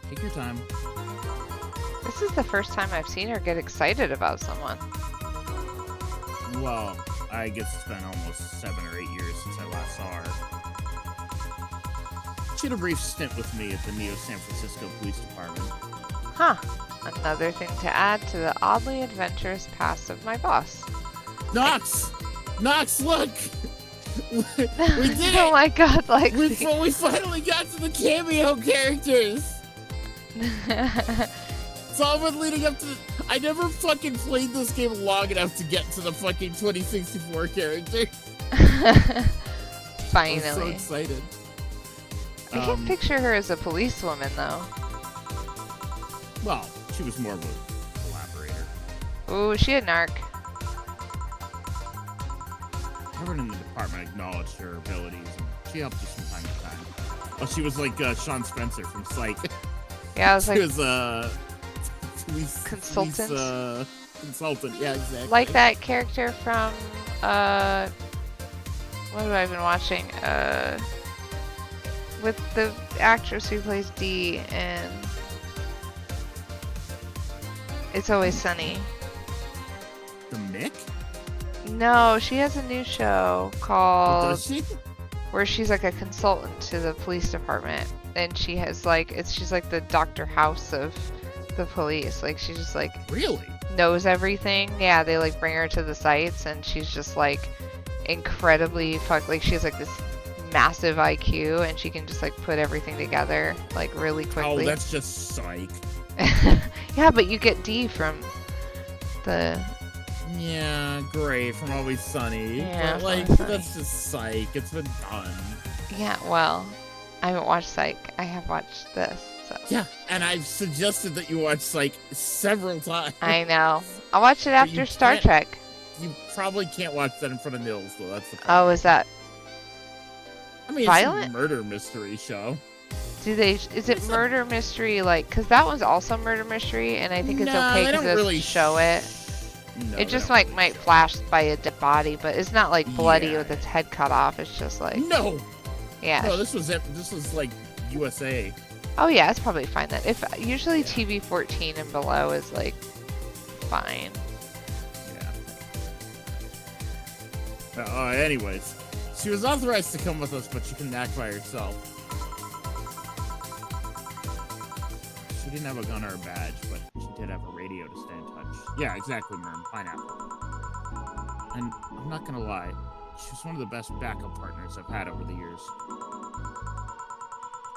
Take your time. This is the first time I've seen her get excited about someone. Well, I guess it's been almost 7 or 8 years since I last saw her. She had a brief stint with me at the Neo San Francisco Police Department. Huh. Another thing to add to the oddly adventurous past of my boss. Knox! Knox, look! we did it! Oh my god, Lexi. We finally got to the cameo characters! It's all been leading up to... I never fucking played this game long enough to get to the fucking 2064 character. Finally. I'm so excited. I can't picture her as a policewoman, though. Well, she was more of a collaborator. Ooh, is she a narc? Everyone in the department acknowledged her abilities, and she helped us from time to time. Oh, she was like Sean Spencer from Psych. Yeah, I was like... She was consultant? Consultant, yeah, exactly. Like that character from, what have I been watching? With the actress who plays Dee in It's Always Sunny. The Mick? No, she has a new show called... Does she? Where she's like a consultant to the police department. And she has like, she's like the Dr. House of the police. Like, she just like... Really? Knows everything. Yeah, they like bring her to the sites and she's just like incredibly like she has like this massive IQ and she can just like put everything together like really quickly. Oh, that's just Psych. Yeah, but you get D from the... Yeah, great, from Always Sunny. Yeah, but like, Always Sunny. that's just Psych. It's been done. Yeah, well, I haven't watched Psych. I have watched this. So. Yeah, and I've suggested that you watch Psych several times. I know. I'll watch it after Star Trek. You probably can't watch that in front of Nils, though. That's the problem. Oh, is that... I mean, it's a Violent? murder mystery show. Is it murder mystery, like, because that one's also murder mystery, and I think it's Nah, okay they because don't it really doesn't show it. No, It they just, don't like, really might show it. flash by a dead body, but it's not, like, bloody Yeah. with its head cut off. It's just, like, No, yeah. no, this was like USA. Oh, yeah, it's probably fine then. Usually Yeah. TV 14 and below is, like, fine. Yeah. Anyways, she was authorized to come with us, but she couldn't act by herself. She didn't have a gun or a badge, but she did have a radio to stay in touch. Yeah, exactly, Merm. Pineapple. And I'm not gonna lie, she was one of the best backup partners I've had over the years.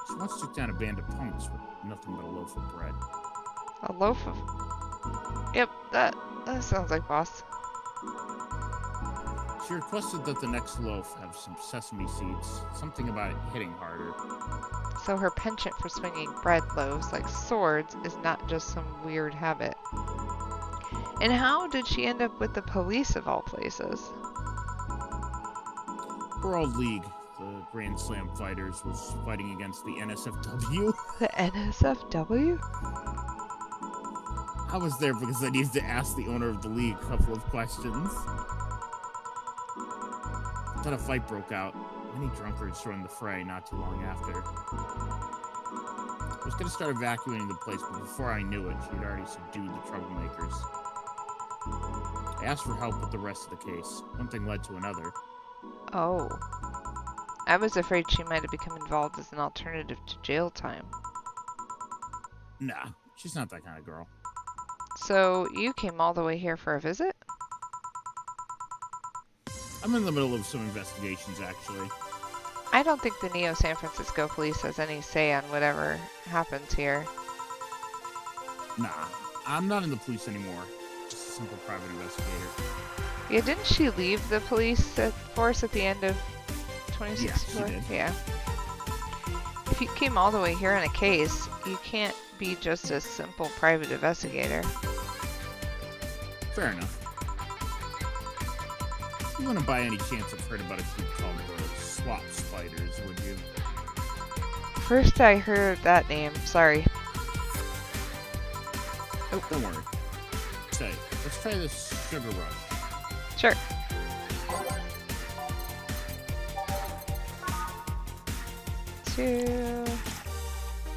She once took down a band of punks with nothing but a loaf of bread. A loaf of... Yep, that sounds like boss. She requested that the next loaf have some sesame seeds, something about it hitting harder. So her penchant for swinging bread loaves like swords is not just some weird habit. And how did she end up with the police of all places? Her old league, the Grand Slam Fighters, was fighting against the NSFW. The NSFW? I was there because I needed to ask the owner of the league a couple of questions. Then a fight broke out. Many drunkards joined the fray not too long after. I was going to start evacuating the place, but before I knew it, she had already subdued the troublemakers. I asked for help with the rest of the case. One thing led to another. Oh. I was afraid she might have become involved as an alternative to jail time. Nah, she's not that kind of girl. So, you came all the way here for a visit? I'm in the middle of some investigations, actually. I don't think the Neo San Francisco police has any say on whatever happens here. Nah, I'm not in the police anymore. Just a simple private investigator. Yeah, didn't she leave the police force at the end of 2064? Yeah, she did. Yeah. If you came all the way here on a case, you can't be just a simple private investigator. Fair enough. You wouldn't by any chance have heard about a group called the Swap Spiders, would you? First I heard that name, sorry. Oh, don't worry. Say, let's try this sugar rush. Sure. Two,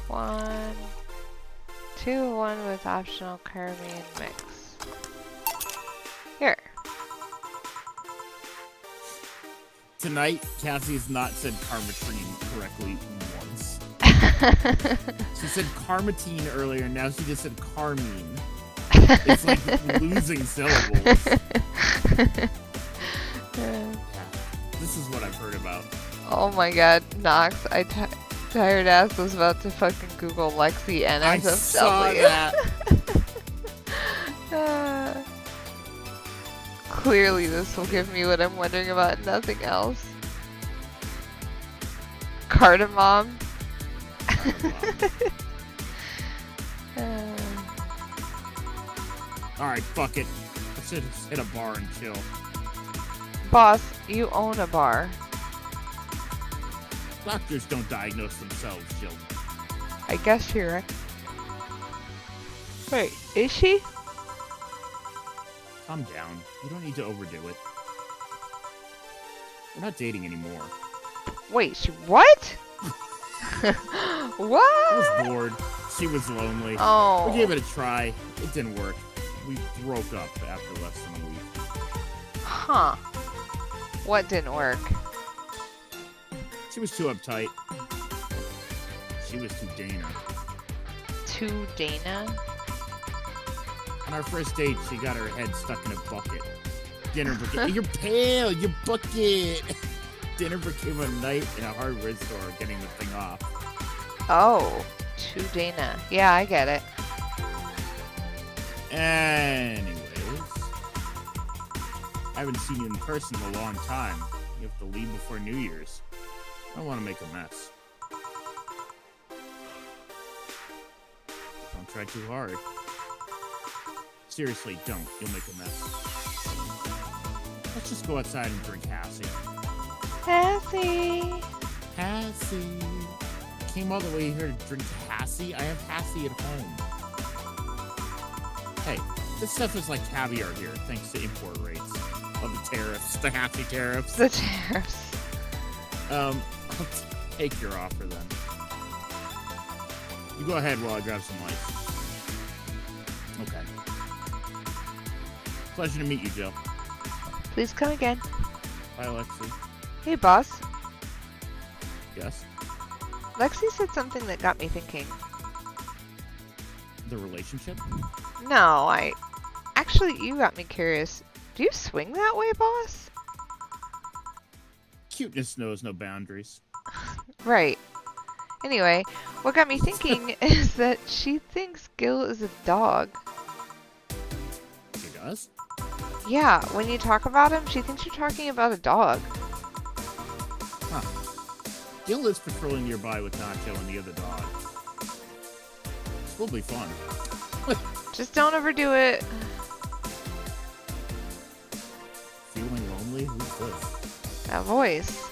one, 1 with optional carmine mix. Here. Tonight, Cassie's not said Carmatrine correctly once. She said Carmatine earlier, now she just said Carmine. It's like losing syllables. This is what I've heard about. Oh my god, Nox, tired ass was about to fucking Google Lexi NSFW. I saw that. Clearly this will give me what I'm wondering about, nothing else. Cardamom. Alright, fuck it. Let's just hit a bar and chill. Boss, you own a bar. Doctors don't diagnose themselves, Jill. I guess you're right. Wait, is she? Calm down. You don't need to overdo it. We're not dating anymore. Wait, what? What? I was bored. She was lonely. Oh. We gave it a try. It didn't work. We broke up after less than a week. Huh. What didn't work? She was too uptight. She was too Dana. To Dana? On our first date, she got her head stuck in a bucket. Dinner became... You're pale! You bucket! Dinner became a night in a hardware store getting the thing off. Oh, to Dana. Yeah, I get it. Anyways. I haven't seen you in person in a long time. You have to leave before New Year's. I don't want to make a mess. Don't try too hard. Seriously, don't. You'll make a mess. Let's just go outside and drink Cassie. Cassie! Cassie. Came all the way here to drink Cassie. I have Cassie at home. Hey, this stuff is like caviar here, thanks to import rates of the tariffs, the Cassie tariffs. The tariffs. I'll take your offer then. You go ahead while I grab some lights. Okay. Pleasure to meet you, Jill. Please come again. Bye, Lexi. Hey, boss. Yes? Lexi said something that got me thinking. The relationship? No, Actually, you got me curious. Do you swing that way, boss? Cuteness knows no boundaries. Right. Anyway, what got me thinking is that she thinks Gil is a dog. She does? Yeah, when you talk about him, she thinks you're talking about a dog. Huh. Gil is patrolling nearby with Nacho and the other dog. This will be fun. Just don't overdo it. Feeling lonely? Who's this? That voice.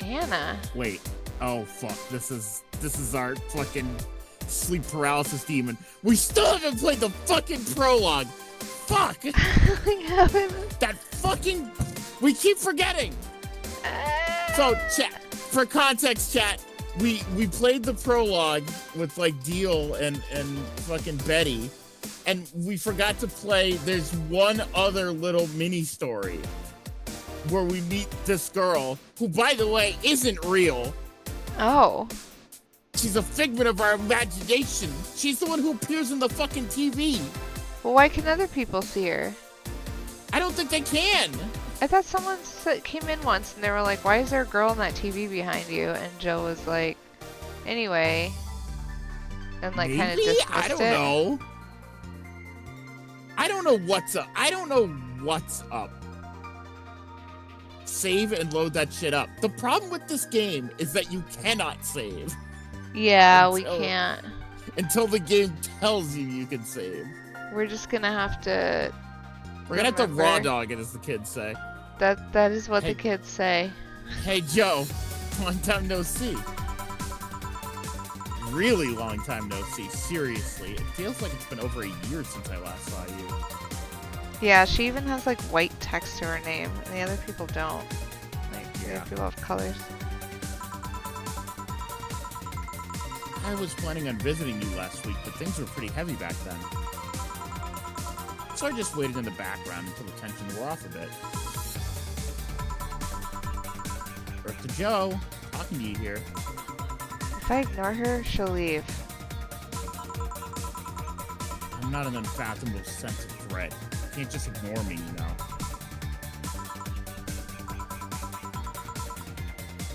Anna. Wait. Oh, fuck. This is our fucking sleep paralysis demon. We still haven't played the fucking prologue. Fuck. We haven't. That fucking... We keep forgetting. So, chat. For context, chat. We played the prologue with, like, Deal and fucking Betty. And we forgot to play... There's one other little mini-story where we meet this girl, who, by the way, isn't real. Oh. She's a figment of our imagination. She's the one who appears in the fucking TV. Well, why can other people see her? I don't think they can. I thought someone came in once and they were like, why is there a girl in that TV behind you? And Joe was like, anyway. And like kind of dismissed it. I don't know. I don't know what's up. I don't know what's up. Save and load that shit up. The problem with this game is that you cannot save. Yeah, we can't. Until the game tells you can save. We're just gonna have to... We're gonna have to raw dog it, as the kids say. That is what the kids say. Hey, Joe. Long time no see. Really long time no see. Seriously. It feels like it's been over a year since I last saw you. Yeah, she even has like white text to her name, and the other people don't. Like, the other people have colors. I was planning on visiting you last week, but things were pretty heavy back then. So I just waited in the background until the tension wore off a bit. Earth to Joe, talking to you here. If I ignore her, she'll leave. I'm not an unfathomable sense of dread. You can't just ignore me, you know.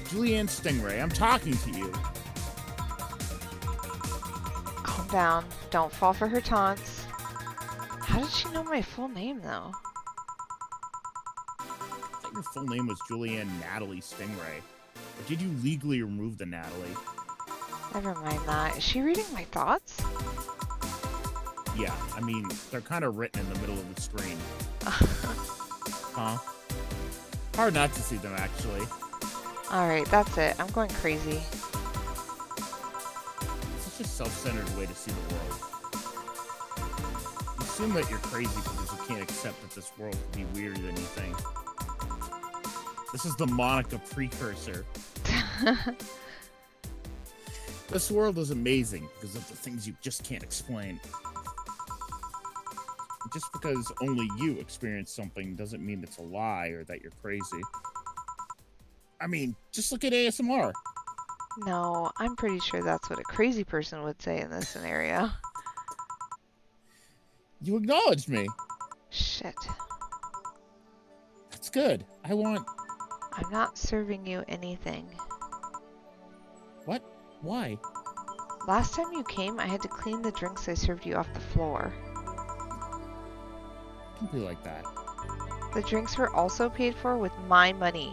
Julianne Stingray, I'm talking to you. Calm down. Don't fall for her taunts. How did she know my full name, though? I thought your full name was Julianne Natalie Stingray. Or did you legally remove the Natalie? Never mind that. Is she reading my thoughts? Yeah, I mean, they're kind of written in the middle of the screen. Huh? Hard not to see them, actually. Alright, that's it. I'm going crazy. Such a self-centered way to see the world. You assume that you're crazy because you can't accept that this world can be weirder than you think. This is the Monica precursor. This world is amazing because of the things you just can't explain. Just because only you experience something doesn't mean it's a lie or that you're crazy. I mean, just look at ASMR. No, I'm pretty sure that's what a crazy person would say in this scenario. You acknowledged me. Shit. That's good. I'm not serving you anything. What? Why? Last time you came, I had to clean the drinks I served you off the floor. Don't be like that. The drinks were also paid for with my money.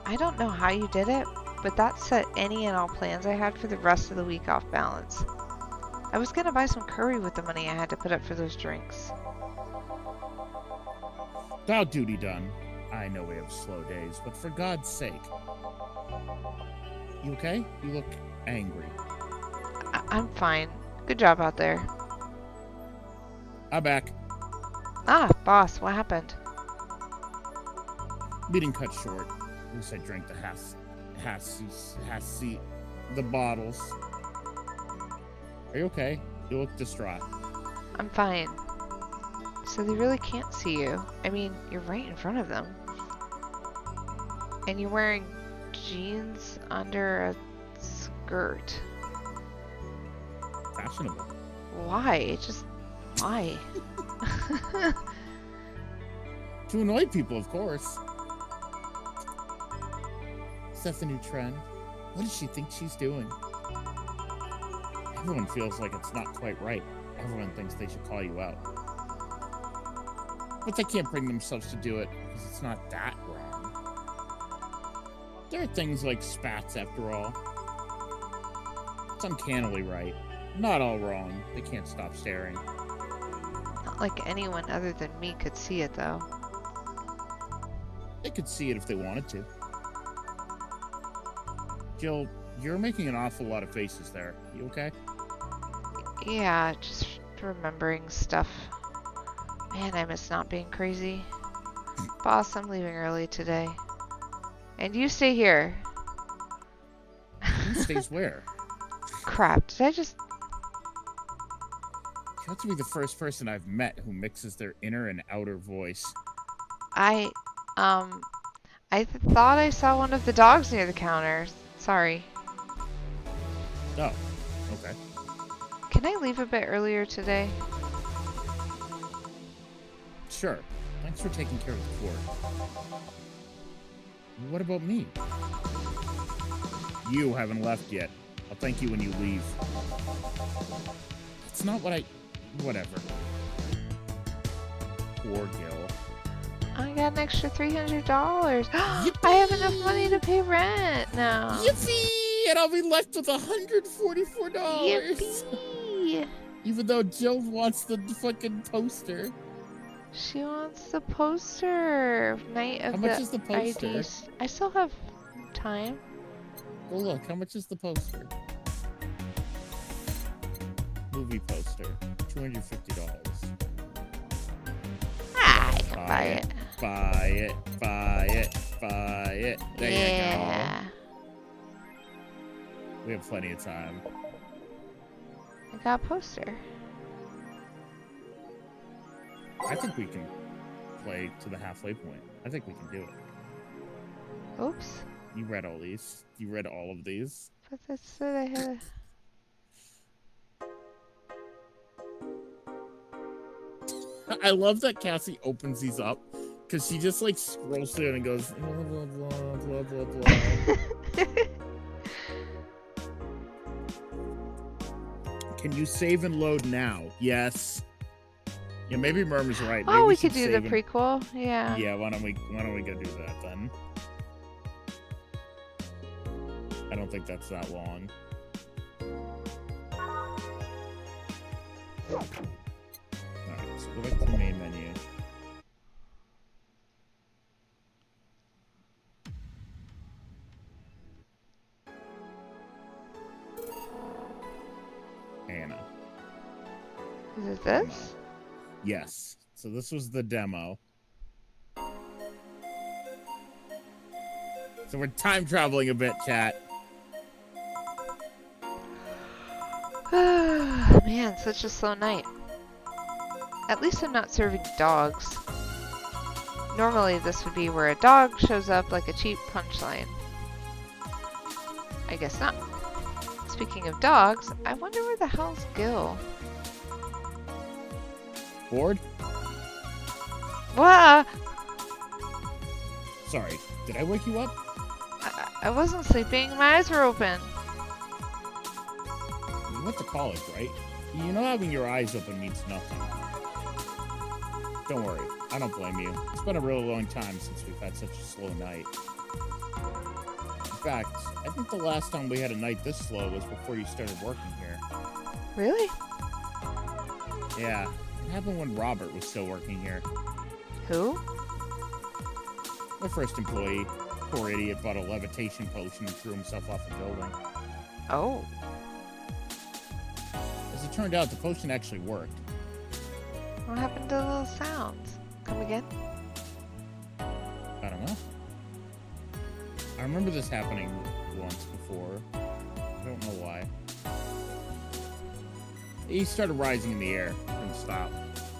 I don't know how you did it, but that set any and all plans I had for the rest of the week off balance. I was gonna buy some curry with the money I had to put up for those drinks. Now duty done. I know we have slow days, but for God's sake. You okay? You look angry. I'm fine. Good job out there. I'm back. Ah, boss, what happened? Meeting cut short. At least I drank the the bottles. Are you okay? You look distraught. I'm fine. So they really can't see you. I mean, you're right in front of them. And you're wearing jeans under a skirt. Fashionable. Why? Just why? To annoy people, of course. Is that the new trend? What does she think she's doing? Everyone feels like it's not quite right. Everyone thinks they should call you out. But they can't bring themselves to do it because it's not that wrong. There are things like spats, after all. It's uncannily right. Not all wrong. They can't stop staring. Not like anyone other than me could see it, though. They could see it if they wanted to. Jill, you're making an awful lot of faces there. You okay? Yeah, just remembering stuff. Man, I miss not being crazy. Boss, I'm leaving early today. And you stay here. Who stays where? Crap, did I just... You have to be the first person I've met who mixes their inner and outer voice. I thought I saw one of the dogs near the counter. Sorry. Oh, okay. Can I leave a bit earlier today? Sure. Thanks for taking care of the fort. What about me? You haven't left yet. I'll thank you when you leave. It's not what I... Whatever. Poor Gil. I got an extra $300. I have enough money to pay rent now. Yippee! And I'll be left with $144. Yippee! Even though Jill wants the fucking poster. She wants the poster. Night of How much is the poster? IDs. I still have time. Go look. How much is the poster? Movie poster. $250. Ah, I can buy it. Buy it. Buy it. Buy it. There Yeah. you go. We have plenty of time. I got a poster. I think we can play to the halfway point. I think we can do it. Oops. You read all these. You read all of these. But that said I had I love that Cassie opens these up because she just like scrolls through and goes blah blah blah blah blah blah. Can you save and load now? Yes. Yeah, maybe Murm's right. Maybe Oh, we should could do save the and... prequel. Yeah. Yeah, why don't we go do that then? I don't think that's that long. Alright, so go back to the main menu. Anna. Is it this? Yes. So this was the demo. So we're time traveling a bit, chat. Man, such a slow night. At least I'm not serving dogs. Normally this would be where a dog shows up like a cheap punchline. I guess not. Speaking of dogs, I wonder where the hell's Gil? Bored? What? Sorry, did I wake you up? I wasn't sleeping. My eyes were open. You went to college, right? You know having your eyes open means nothing. Don't worry, I don't blame you. It's been a really long time since we've had such a slow night. In fact, I think the last time we had a night this slow was before you started working here. Really? Yeah, it happened when Robert was still working here. Who? My first employee. Poor idiot bought a levitation potion and threw himself off a building. Oh. As it turned out, the potion actually worked. What happened to the little sounds? Come again? I don't know. I remember this happening once before. I don't know why. He started rising in the air and stopped.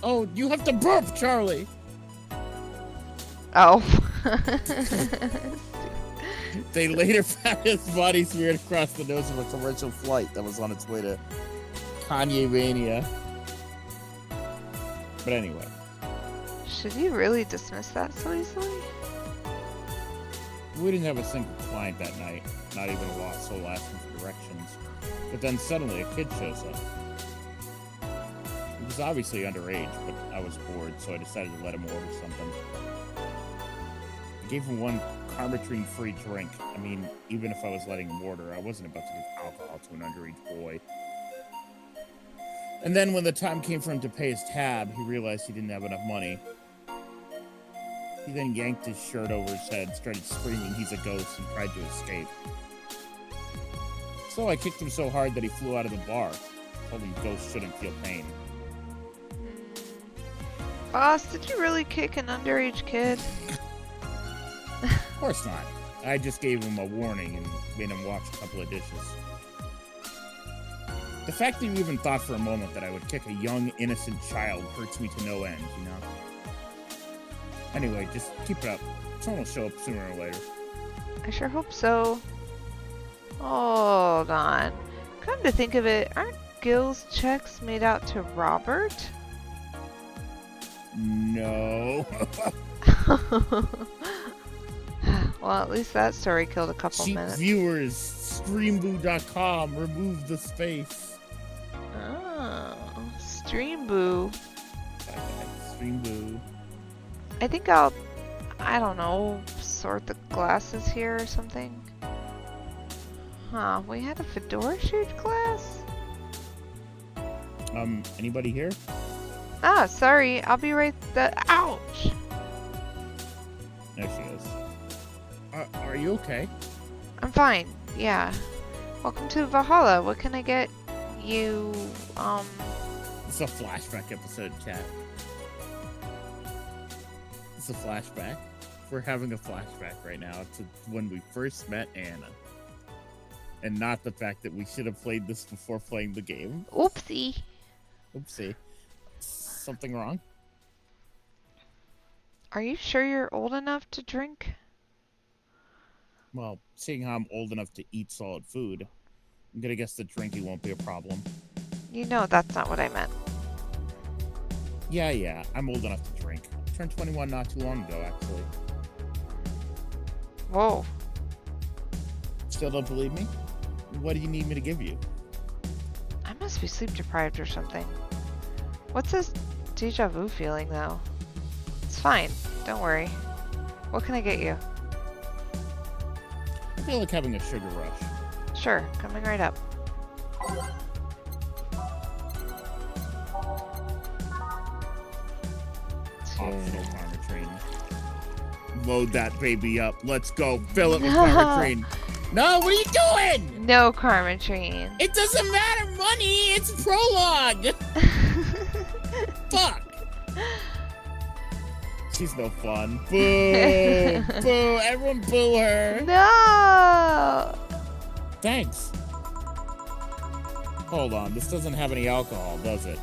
Oh, you have to burp, Charlie! Oh. They later found his body smeared across the nose of a commercial flight that was on its way to Kanye-mania. But anyway. Should you really dismiss that so easily? We didn't have a single client that night, not even a lost soul asking for directions. But then suddenly a kid shows up. He was obviously underage, but I was bored, so I decided to let him order something. I gave him one Carmetrine-free drink. I mean, even if I was letting him order, I wasn't about to give alcohol to an underage boy. And then when the time came for him to pay his tab, he realized he didn't have enough money. He then yanked his shirt over his head, started screaming he's a ghost, and tried to escape. So I kicked him so hard that he flew out of the bar. Told him ghosts shouldn't feel pain. Boss, did you really kick an underage kid? Of course not. I just gave him a warning and made him wash a couple of dishes. The fact that you even thought for a moment that I would kick a young, innocent child hurts me to no end, you know? Anyway, just keep it up. Someone will show up sooner or later. I sure hope so. Hold on. Come to think of it, aren't Gil's checks made out to Robert? No. Well, at least that story killed a couple Cheap minutes. viewers, streamboo.com, remove the space. Oh, Streamboo. Streamboo. I think I don't know, sort the glasses here or something. Huh, we had a fedora shoot class? Anybody here? Ah, sorry, I'll be right ouch! There she is. Are you okay? I'm fine, yeah. Welcome to Valhalla, what can I get you, It's a flashback episode, chat. It's a flashback. We're having a flashback right now to when we first met Anna. And not the fact that we should have played this before playing the game. Oopsie. Oopsie. Something wrong? Are you sure you're old enough to drink? Well, seeing how I'm old enough to eat solid food, I'm gonna guess that drinking won't be a problem. You know that's not what I meant. Yeah, I'm old enough to drink. I turned 21 not too long ago, actually. Whoa. Still don't believe me? What do you need me to give you? I must be sleep deprived or something. What's this deja vu feeling though? It's fine, don't worry. What can I get you? I feel like having a sugar rush. Sure, coming right up. Optional Carmetrine. Load that baby up. Let's go. Fill it with Carmetrine. No, what are you doing? No Carmetrine. It doesn't matter, money. It's prologue. Fuck. She's no fun. Boo. Boo. Everyone boo her. No! Thanks. Hold on. This doesn't have any alcohol, does it?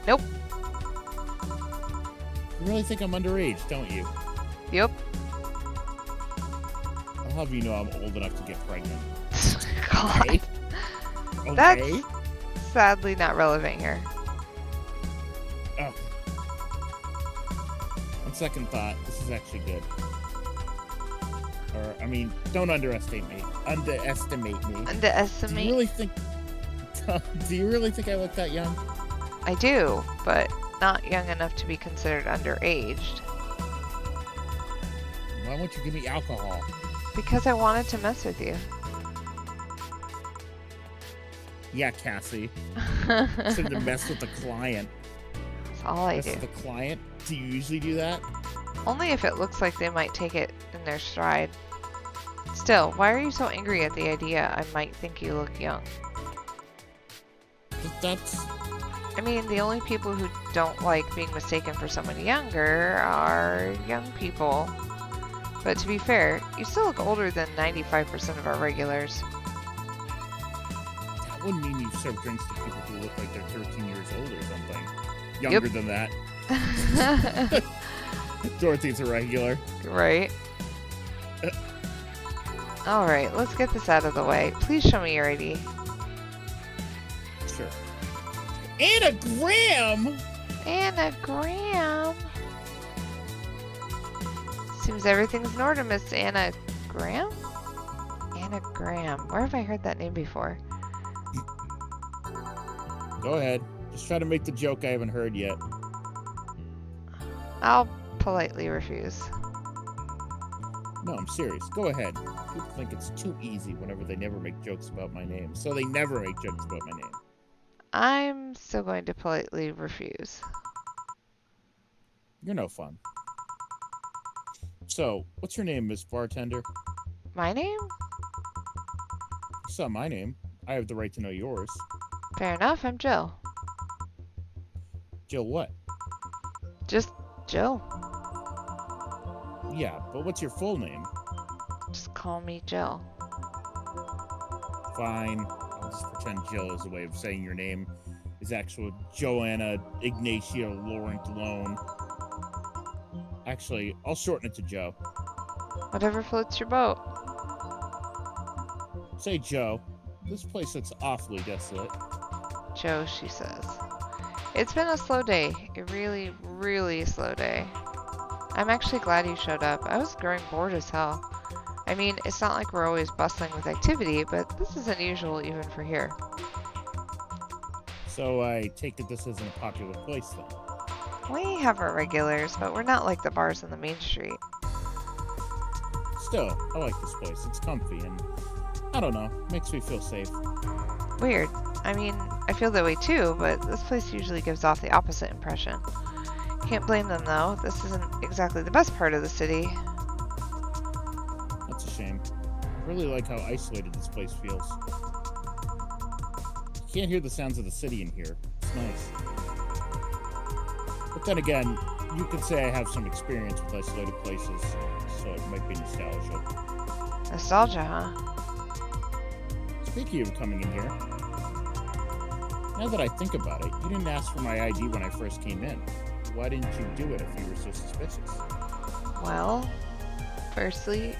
Nope. You really think I'm underage, don't you? Yep. I'll have you know I'm old enough to get pregnant. God. Okay? Okay? That's sadly not relevant here. Oh. On second thought, this is actually good. Or, I mean, don't underestimate me. Underestimate me. Underestimate? Do you really think... Do you really think I look that young? I do, but not young enough to be considered underaged. Why won't you give me alcohol? Because I wanted to mess with you. Yeah, Cassie. Should have messed with the client. That's all I Mess do. with the client? Do you usually do that? Only if it looks like they might take it in their stride. Still, why are you so angry at the idea I might think you look young? That's... I mean, the only people who don't like being mistaken for someone younger are young people. But to be fair, you still look older than 95% of our regulars. That wouldn't mean you serve drinks to people who look like they're 13 years old or something. Younger than that. Dorothy's a regular. Right. Alright, let's get this out of the way. Please show me your ID. Sure. Anagram! Anagram? Seems everything's in order, Miss Anagram? Anagram. Where have I heard that name before? Go ahead. Just try to make the joke I haven't heard yet. I'll politely refuse. No, I'm serious. Go ahead. People think it's too easy whenever they never make jokes about my name. So they never make jokes about my name. I'm still going to politely refuse. You're no fun. So, what's your name, Miss Bartender? My name? It's not my name. I have the right to know yours. Fair enough, I'm Jill. Jill what? Just Jill. Yeah, but what's your full name? Just call me Jill. Fine. I'll just pretend Jill is a way of saying your name is actual Joanna Ignatia Laurent Lone. Actually, I'll shorten it to Joe. Whatever floats your boat. Say, Joe, this place looks awfully desolate. Joe, she says. It's been a slow day. A really, really slow day. I'm actually glad you showed up. I was growing bored as hell. I mean, it's not like we're always bustling with activity, but this is unusual even for here. So I take it this isn't a popular place then? We have our regulars, but we're not like the bars on the main street. Still, I like this place. It's comfy and, I don't know, makes me feel safe. Weird. I mean, I feel that way too, but this place usually gives off the opposite impression. Can't blame them though. This isn't exactly the best part of the city. That's a shame. I really like how isolated this place feels. You can't hear the sounds of the city in here. It's nice. But then again, you could say I have some experience with isolated places, so it might be nostalgia. Nostalgia, huh? Speaking of coming in here, now that I think about it, you didn't ask for my ID when I first came in. Why didn't you do it if you were so suspicious? Well, firstly,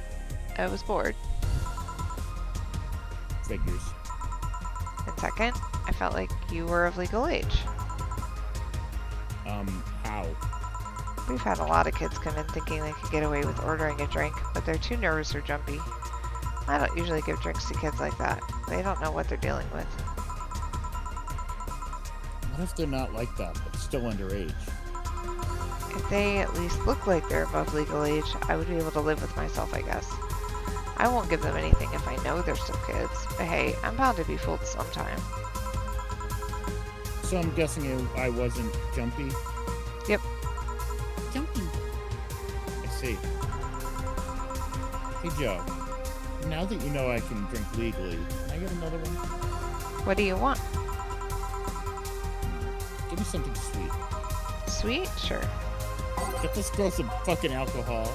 I was bored. Figures. And second, I felt like you were of legal age. How? We've had a lot of kids come in thinking they could get away with ordering a drink, but they're too nervous or jumpy. I don't usually give drinks to kids like that. They don't know what they're dealing with. What if they're not like that, but still underage? If they at least look like they're above legal age, I would be able to live with myself, I guess. I won't give them anything if I know they're still kids, but hey, I'm bound to be fooled sometime. So I'm guessing I wasn't jumpy? Yep. Jumpy. I see. Hey, Joe. Now that you know I can drink legally, can I get another one? What do you want? Give me something sweet. Sweet? Sure. Get this girl some fucking alcohol.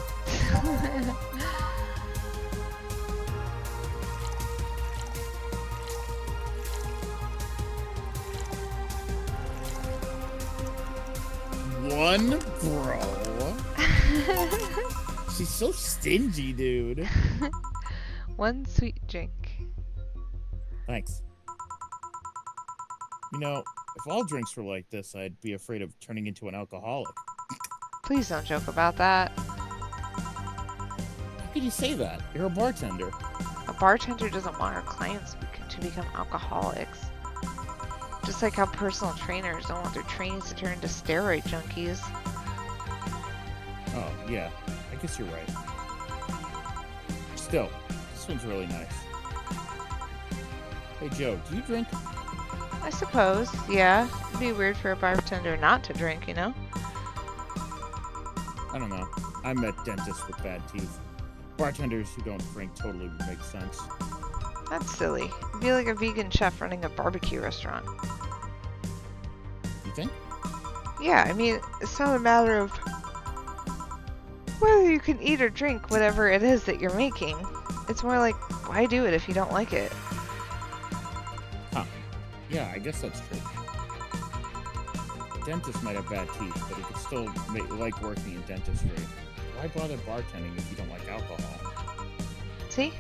One, bro. She's so stingy, dude. One sweet drink. Thanks. You know, if all drinks were like this, I'd be afraid of turning into an alcoholic. Please don't joke about that. How could you say that? You're a bartender. A bartender doesn't want our clients to become alcoholics. Just like how personal trainers don't want their trainees to turn into steroid junkies. Oh, yeah. I guess you're right. Still, this one's really nice. Hey, Joe, do you drink? I suppose, yeah. It'd be weird for a bartender not to drink, you know? I don't know. I met dentists with bad teeth. Bartenders who don't drink totally would make sense. That's silly. It'd be like a vegan chef running a barbecue restaurant. You think? Yeah, I mean, it's not a matter of whether you can eat or drink whatever it is that you're making. It's more like, why do it if you don't like it? Huh. Yeah, I guess that's true. Dentist might have bad teeth, but he could still like working in dentistry. Why bother bartending if you don't like alcohol? See?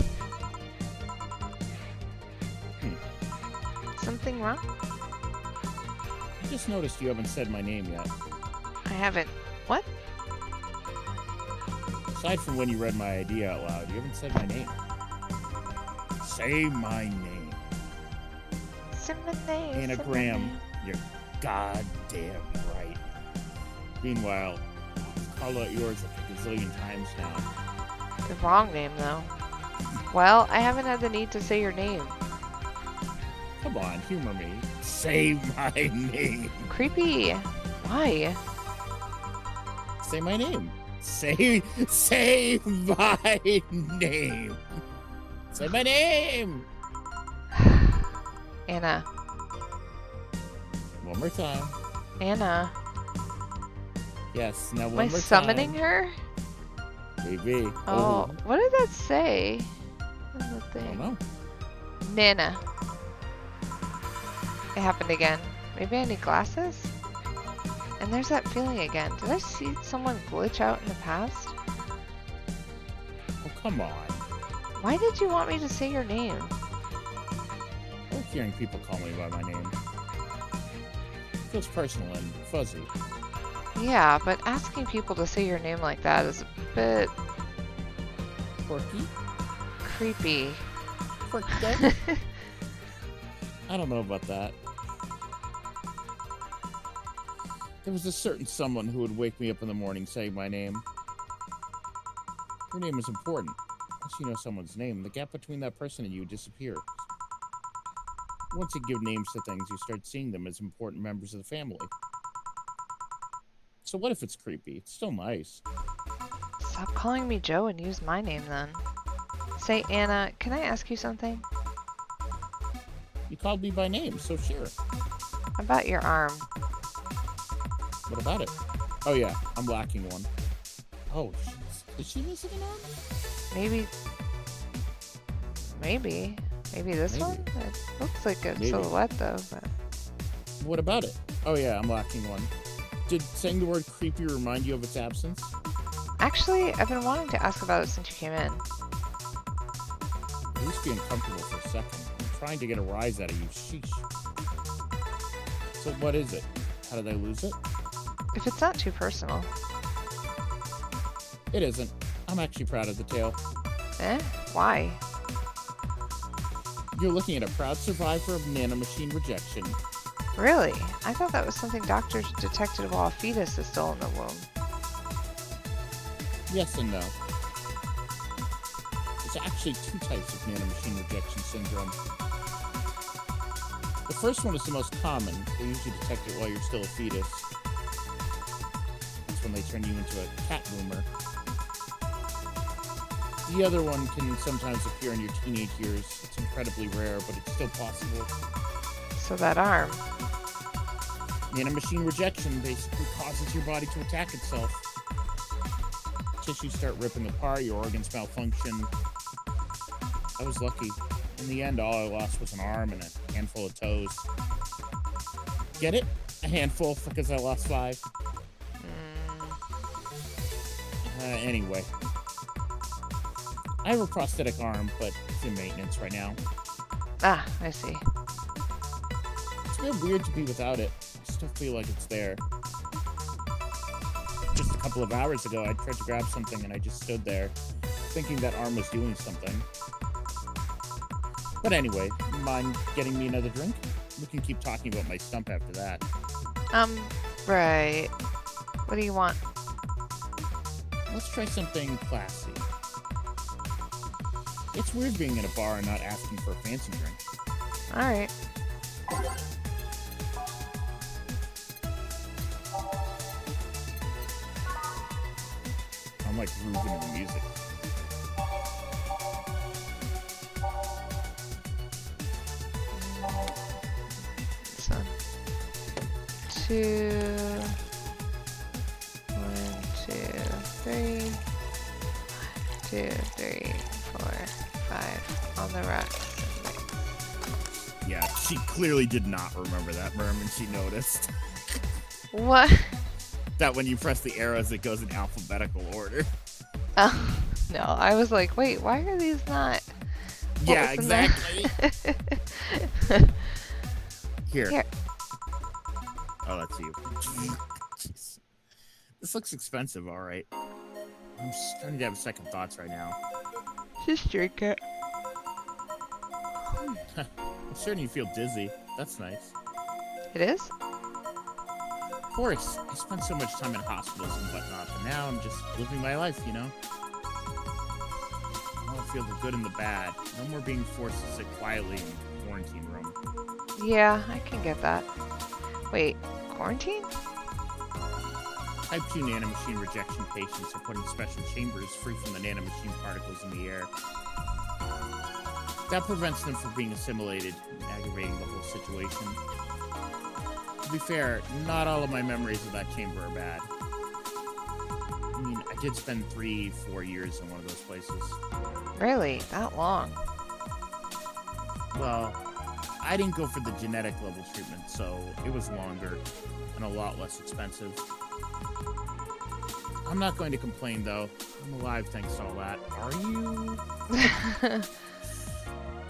Something wrong? I just noticed you haven't said my name yet. I haven't. What? Aside from when you read my idea out loud, you haven't said my name. Say my name. Say my name. Anna Graham, you're goddamn right. Meanwhile, I've called out yours like a gazillion times now. The wrong name, though. Well, I haven't had the need to say your name. Come on, humor me. Say my name. Creepy. Why? Say my name. Say my name. Say my name. Anna. One more time. Anna. Yes, now one Am I more summoning time. her? Maybe. Oh, what did that say? What's the I thing? don't know. Nana. It happened again. Maybe I need glasses? And there's that feeling again. Did I see someone glitch out in the past? Oh, come on. Why did you want me to say your name? I like hearing people call me by my name. It feels personal and fuzzy. Yeah, but asking people to say your name like that is a bit Quirky? creepy. Quirky? I don't know about that. There was a certain someone who would wake me up in the morning saying my name. Your name is important. Once you know someone's name, the gap between that person and you disappears. Once you give names to things, you start seeing them as important members of the family. So what if it's creepy? It's still nice. Stop calling me Joe and use my name then. Say, Anna, can I ask you something? You called me by name, so sure. About your arm. What about it? Oh yeah, I'm lacking one. Oh, is she missing an arm? Maybe. Maybe this one? It looks like a silhouette though, but... What about it? Oh yeah, I'm lacking one. Did saying the word creepy remind you of its absence? Actually, I've been wanting to ask about it since you came in. I used to be uncomfortable for a second. I'm trying to get a rise out of you. Sheesh. So what is it? How did I lose it? If it's not too personal. It isn't. I'm actually proud of the tale. Eh? Why? You're looking at a proud survivor of nanomachine rejection. Really? I thought that was something doctors detected while a fetus is still in the womb. Yes and no. There's actually two types of nanomachine rejection syndrome. The first one is the most common. They usually detect it while you're still a fetus. That's when they turn you into a cat boomer. The other one can sometimes appear in your teenage years. It's incredibly rare, but it's still possible. So that arm. Nanomachine rejection basically causes your body to attack itself. Tissues start ripping apart, your organs malfunction. I was lucky. In the end, all I lost was an arm and a handful of toes. Get it? A handful because I lost 5. Anyway. I have a prosthetic arm, but it's in maintenance right now. Ah, I see. It's real weird to be without it. I still feel like it's there. Just a couple of hours ago, I tried to grab something and I just stood there, thinking that arm was doing something. But anyway, mind getting me another drink? We can keep talking about my stump after that. Right. What do you want? Let's try something classy. It's weird being in a bar and not asking for a fancy drink. Alright. I'm like grooving to the music. 2, 1, 2, 3, 2, 3, 4, 5 on the rocks. Yeah, she clearly did not remember that, Merman. She noticed What? that when you press the arrows, it goes in alphabetical order. Oh, no, I was like, wait, why are these not? Yeah, exactly. Here. Here. Oh, that's you. Jeez. This looks expensive, all right. I'm starting to have second thoughts right now. Just drink it. I'm starting to feel dizzy. That's nice. It is? Of course, I spent so much time in hospitals and whatnot, but now I'm just living my life, you know? I want to feel the good and the bad. No more being forced to sit quietly in a quarantine room. Yeah, I can get that. Wait, quarantine? Type 2 nanomachine rejection patients are put in special chambers free from the nanomachine particles in the air. That prevents them from being assimilated and aggravating the whole situation. To be fair, not all of my memories of that chamber are bad. I mean, I did spend 3-4 years in one of those places. Really? That long? Well, I didn't go for the genetic level treatment, so it was longer and a lot less expensive. I'm not going to complain, though. I'm alive thanks to all that. Are you?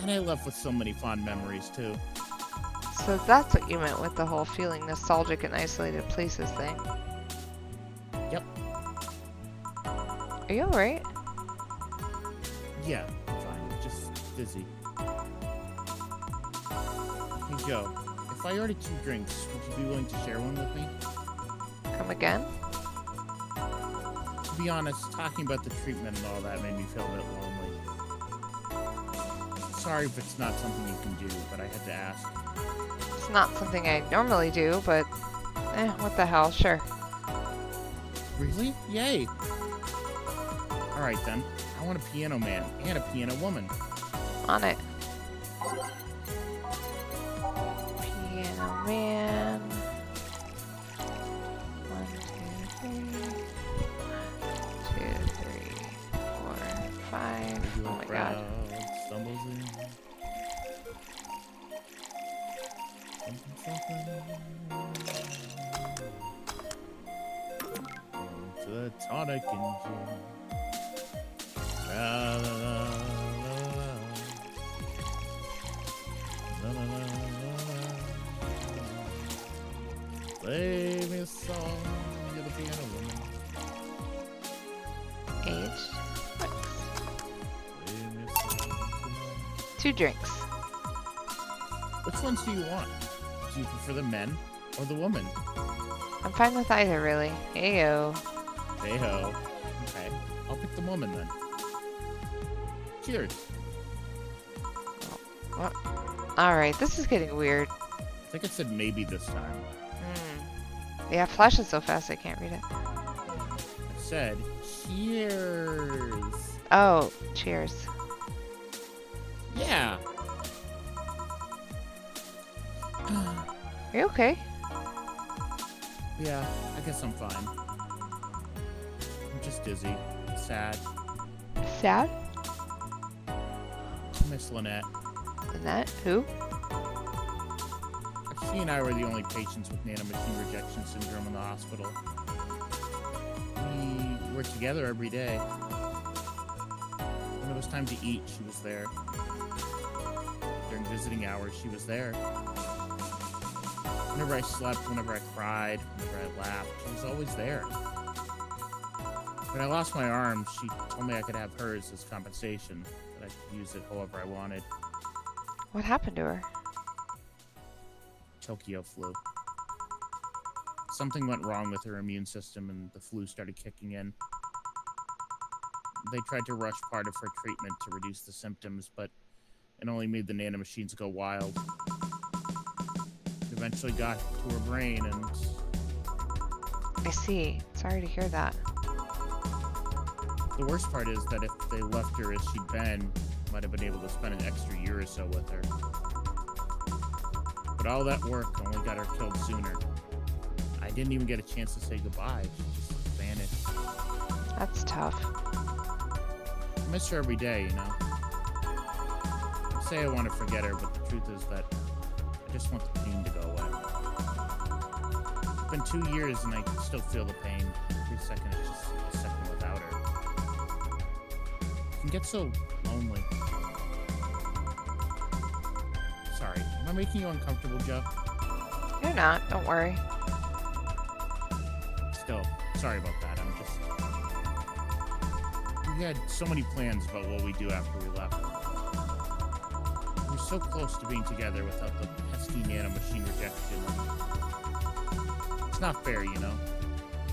And I left with so many fond memories, too. So that's what you meant with the whole feeling nostalgic in isolated places thing. Yep. Are you alright? Yeah, I'm fine. Just dizzy. Hey, Joe, if I ordered 2 drinks, would you be willing to share one with me? Come again? To be honest, talking about the treatment and all that made me feel a bit lonely. Sorry if it's not something you can do, but I had to ask. It's not something I normally do, but what the hell, sure. Really? Yay! Alright then, I want a piano man and a piano woman. On it. Piano man. 1, 2, 3. 1, 2, 3, 4, 5. Oh my god. Stumbles in. To the tonic engine. La, la, la, la, la, la, la, la. Play me a song, you're the piano woman. Age 6. Play me a song tonight. 2 drinks. Which ones do you want? Do you prefer the men or the women? I'm fine with either, really. Heyo. Hey ho. Okay, I'll pick the woman then. Cheers. What? Alright, this is getting weird. I think I said maybe this time. Yeah, flashes so fast I can't read it. I said cheers. Oh, cheers. Yeah. Are you okay? Yeah, I guess I'm fine. I'm just dizzy, sad. Sad? I miss Lynette. Lynette? Who? She and I were the only patients with nanomachine rejection syndrome in the hospital. We were together every day. When it was time to eat, she was there. During visiting hours, she was there. Whenever I slept, whenever I cried, whenever I laughed, she was always there. When I lost my arm, she told me I could have hers as compensation, that I could use it however I wanted. What happened to her? Tokyo flu. Something went wrong with her immune system and the flu started kicking in. They tried to rush part of her treatment to reduce the symptoms, but it only made the nanomachines go wild. It eventually got to her brain and... I see. Sorry to hear that. The worst part is that if they left her as she'd been, might have been able to spend an extra year or so with her. But all that work only got her killed sooner. didn't even get a chance to say goodbye. She just vanished. That's tough. I miss her every day, you know? I say I want to forget her, but the truth is that I just want the pain to go away. It's been 2 years and I can still feel the pain. Every second it's just a second without her. It can get so lonely. Sorry, am I making you uncomfortable, Joe? You're not. Don't worry. Still, sorry about that. We had so many plans about what we do after we left. We were so close to being together without the pesky nanomachine rejection. It's not fair, you know?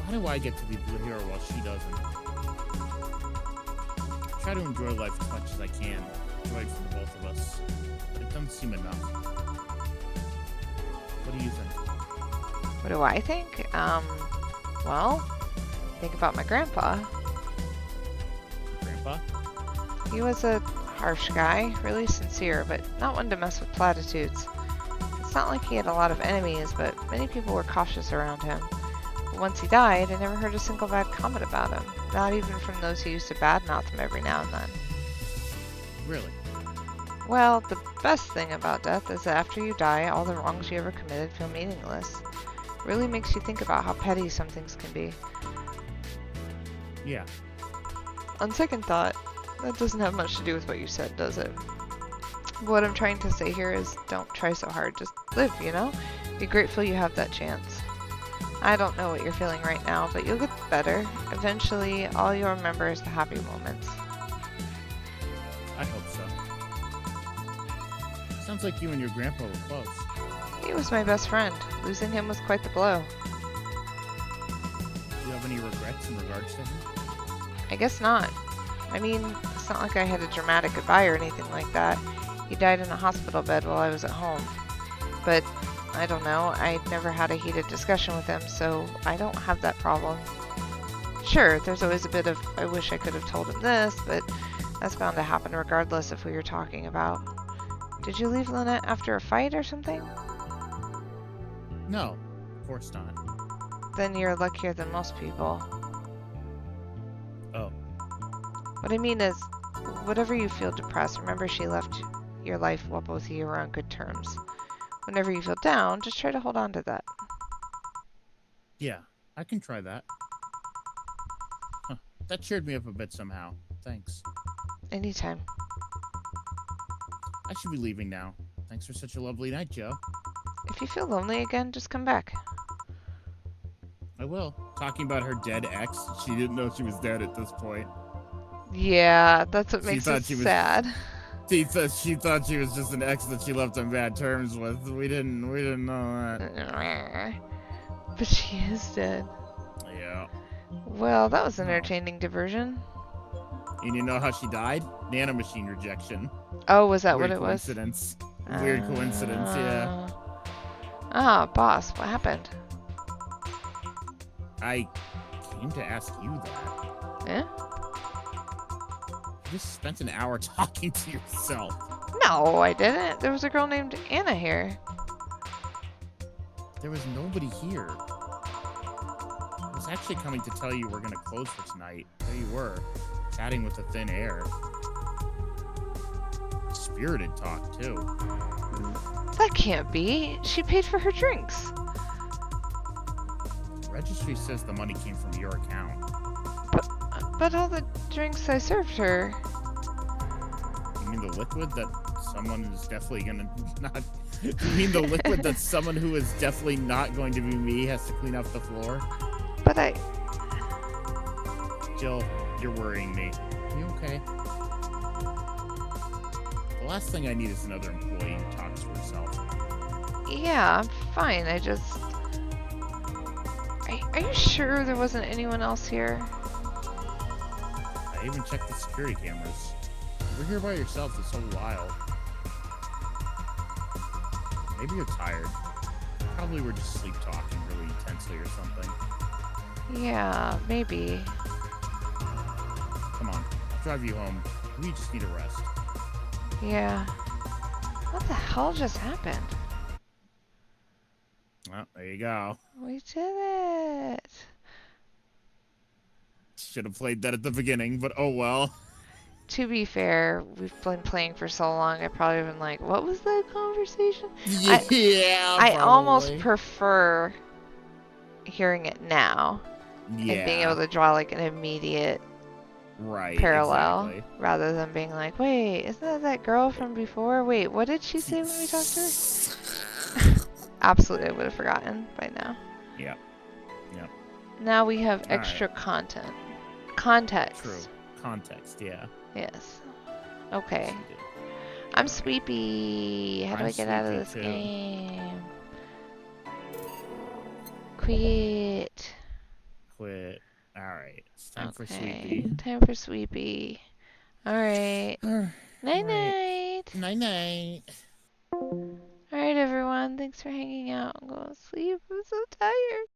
Why do I get to be the hero while she doesn't? I try to enjoy life as much as I can. Enjoy it for the both of us. But it doesn't seem enough. What do you think? What do I think? Well, think about my grandpa. Grandpa? He was a harsh guy, really sincere, but not one to mess with platitudes. It's not like he had a lot of enemies, but many people were cautious around him. But once he died, I never heard a single bad comment about him, not even from those who used to badmouth him every now and then. Really? Well, the best thing about death is that after you die, all the wrongs you ever committed feel meaningless. It really makes you think about how petty some things can be. Yeah. On second thought, that doesn't have much to do with what you said, does it? What I'm trying to say here is don't try so hard, just live, you know? Be grateful you have that chance. I don't know what you're feeling right now, but you'll get better. Eventually, all you'll remember is the happy moments. I hope so. Sounds like you and your grandpa were close. He was my best friend. Losing him was quite the blow. Do you have any regrets in regards to him? I guess not. I mean, it's not like I had a dramatic goodbye or anything like that. He died in a hospital bed while I was at home. But, I don't know, I never had a heated discussion with him, so I don't have that problem. Sure, there's always a bit of, I wish I could have told him this, but that's bound to happen regardless of who you're talking about. Did you leave Lynette after a fight or something? No, of course not. Then you're luckier than most people. Oh. What I mean is, whatever you feel depressed, remember she left your life while both of you were on good terms. Whenever you feel down, just try to hold on to that. Yeah, I can try that. Huh. That cheered me up a bit somehow. Thanks. Anytime. I should be leaving now. Thanks for such a lovely night, Joe. If you feel lonely again, just come back. I will. Talking about her dead ex, she didn't know she was dead at this point. Yeah, that's what She makes thought it she was- sad. She thought she was just an ex that she left on bad terms with. We didn't know that. But she is dead. Yeah. Well, that was an No. entertaining diversion. And you know how she died? Nanomachine rejection. Oh, was that Weird what it was? coincidence. Weird coincidence, yeah. Ah, boss, what happened? I came to ask you that. Eh? You just spent an hour talking to yourself. No, I didn't. There was a girl named Anna here. There was nobody here. I was actually coming to tell you we're going to close for tonight. There you were, chatting with the thin air. Spirited talk, too. That can't be. She paid for her drinks. The registry says the money came from your account. But all the drinks I served her. You mean the liquid that someone is definitely going to not... You mean the liquid that someone who is definitely not going to be me has to clean up the floor? But I... Jill, you're worrying me. You okay? The last thing I need is another employee who talks for herself. Yeah, I'm fine. I just... Are you sure there wasn't anyone else here? I even checked the security cameras. You were here by yourself this whole while. Maybe you're tired. Probably were just sleep talking really intensely or something. Yeah, maybe. Come on, I'll drive you home. We just need a rest. Yeah. What the hell just happened? Well, there you go. We did it. Should have played that at the beginning, but oh well. To be fair, we've been playing for so long, I probably been like, what was that conversation? I Yeah, I almost probably. prefer hearing it now and being able Yeah. to draw like an immediate Right, parallel exactly. rather than being like, wait, isn't that that girl from before? Wait, what did she say when we talked to her? Absolutely, I would have forgotten by now. Yep. Yep. Now we have All right. extra content. Context. True. Context, yeah. Yes. Yes, Okay. we do. I'm All right. Sweepy. How do I'm I get out of sleepy this too. game? Quit. Quit. All right. It's time for Okay. sleepy. Time for Sweepy. Alright. All Night right. night. Night night. Alright, everyone. Thanks for hanging out. I'm going to sleep. I'm so tired.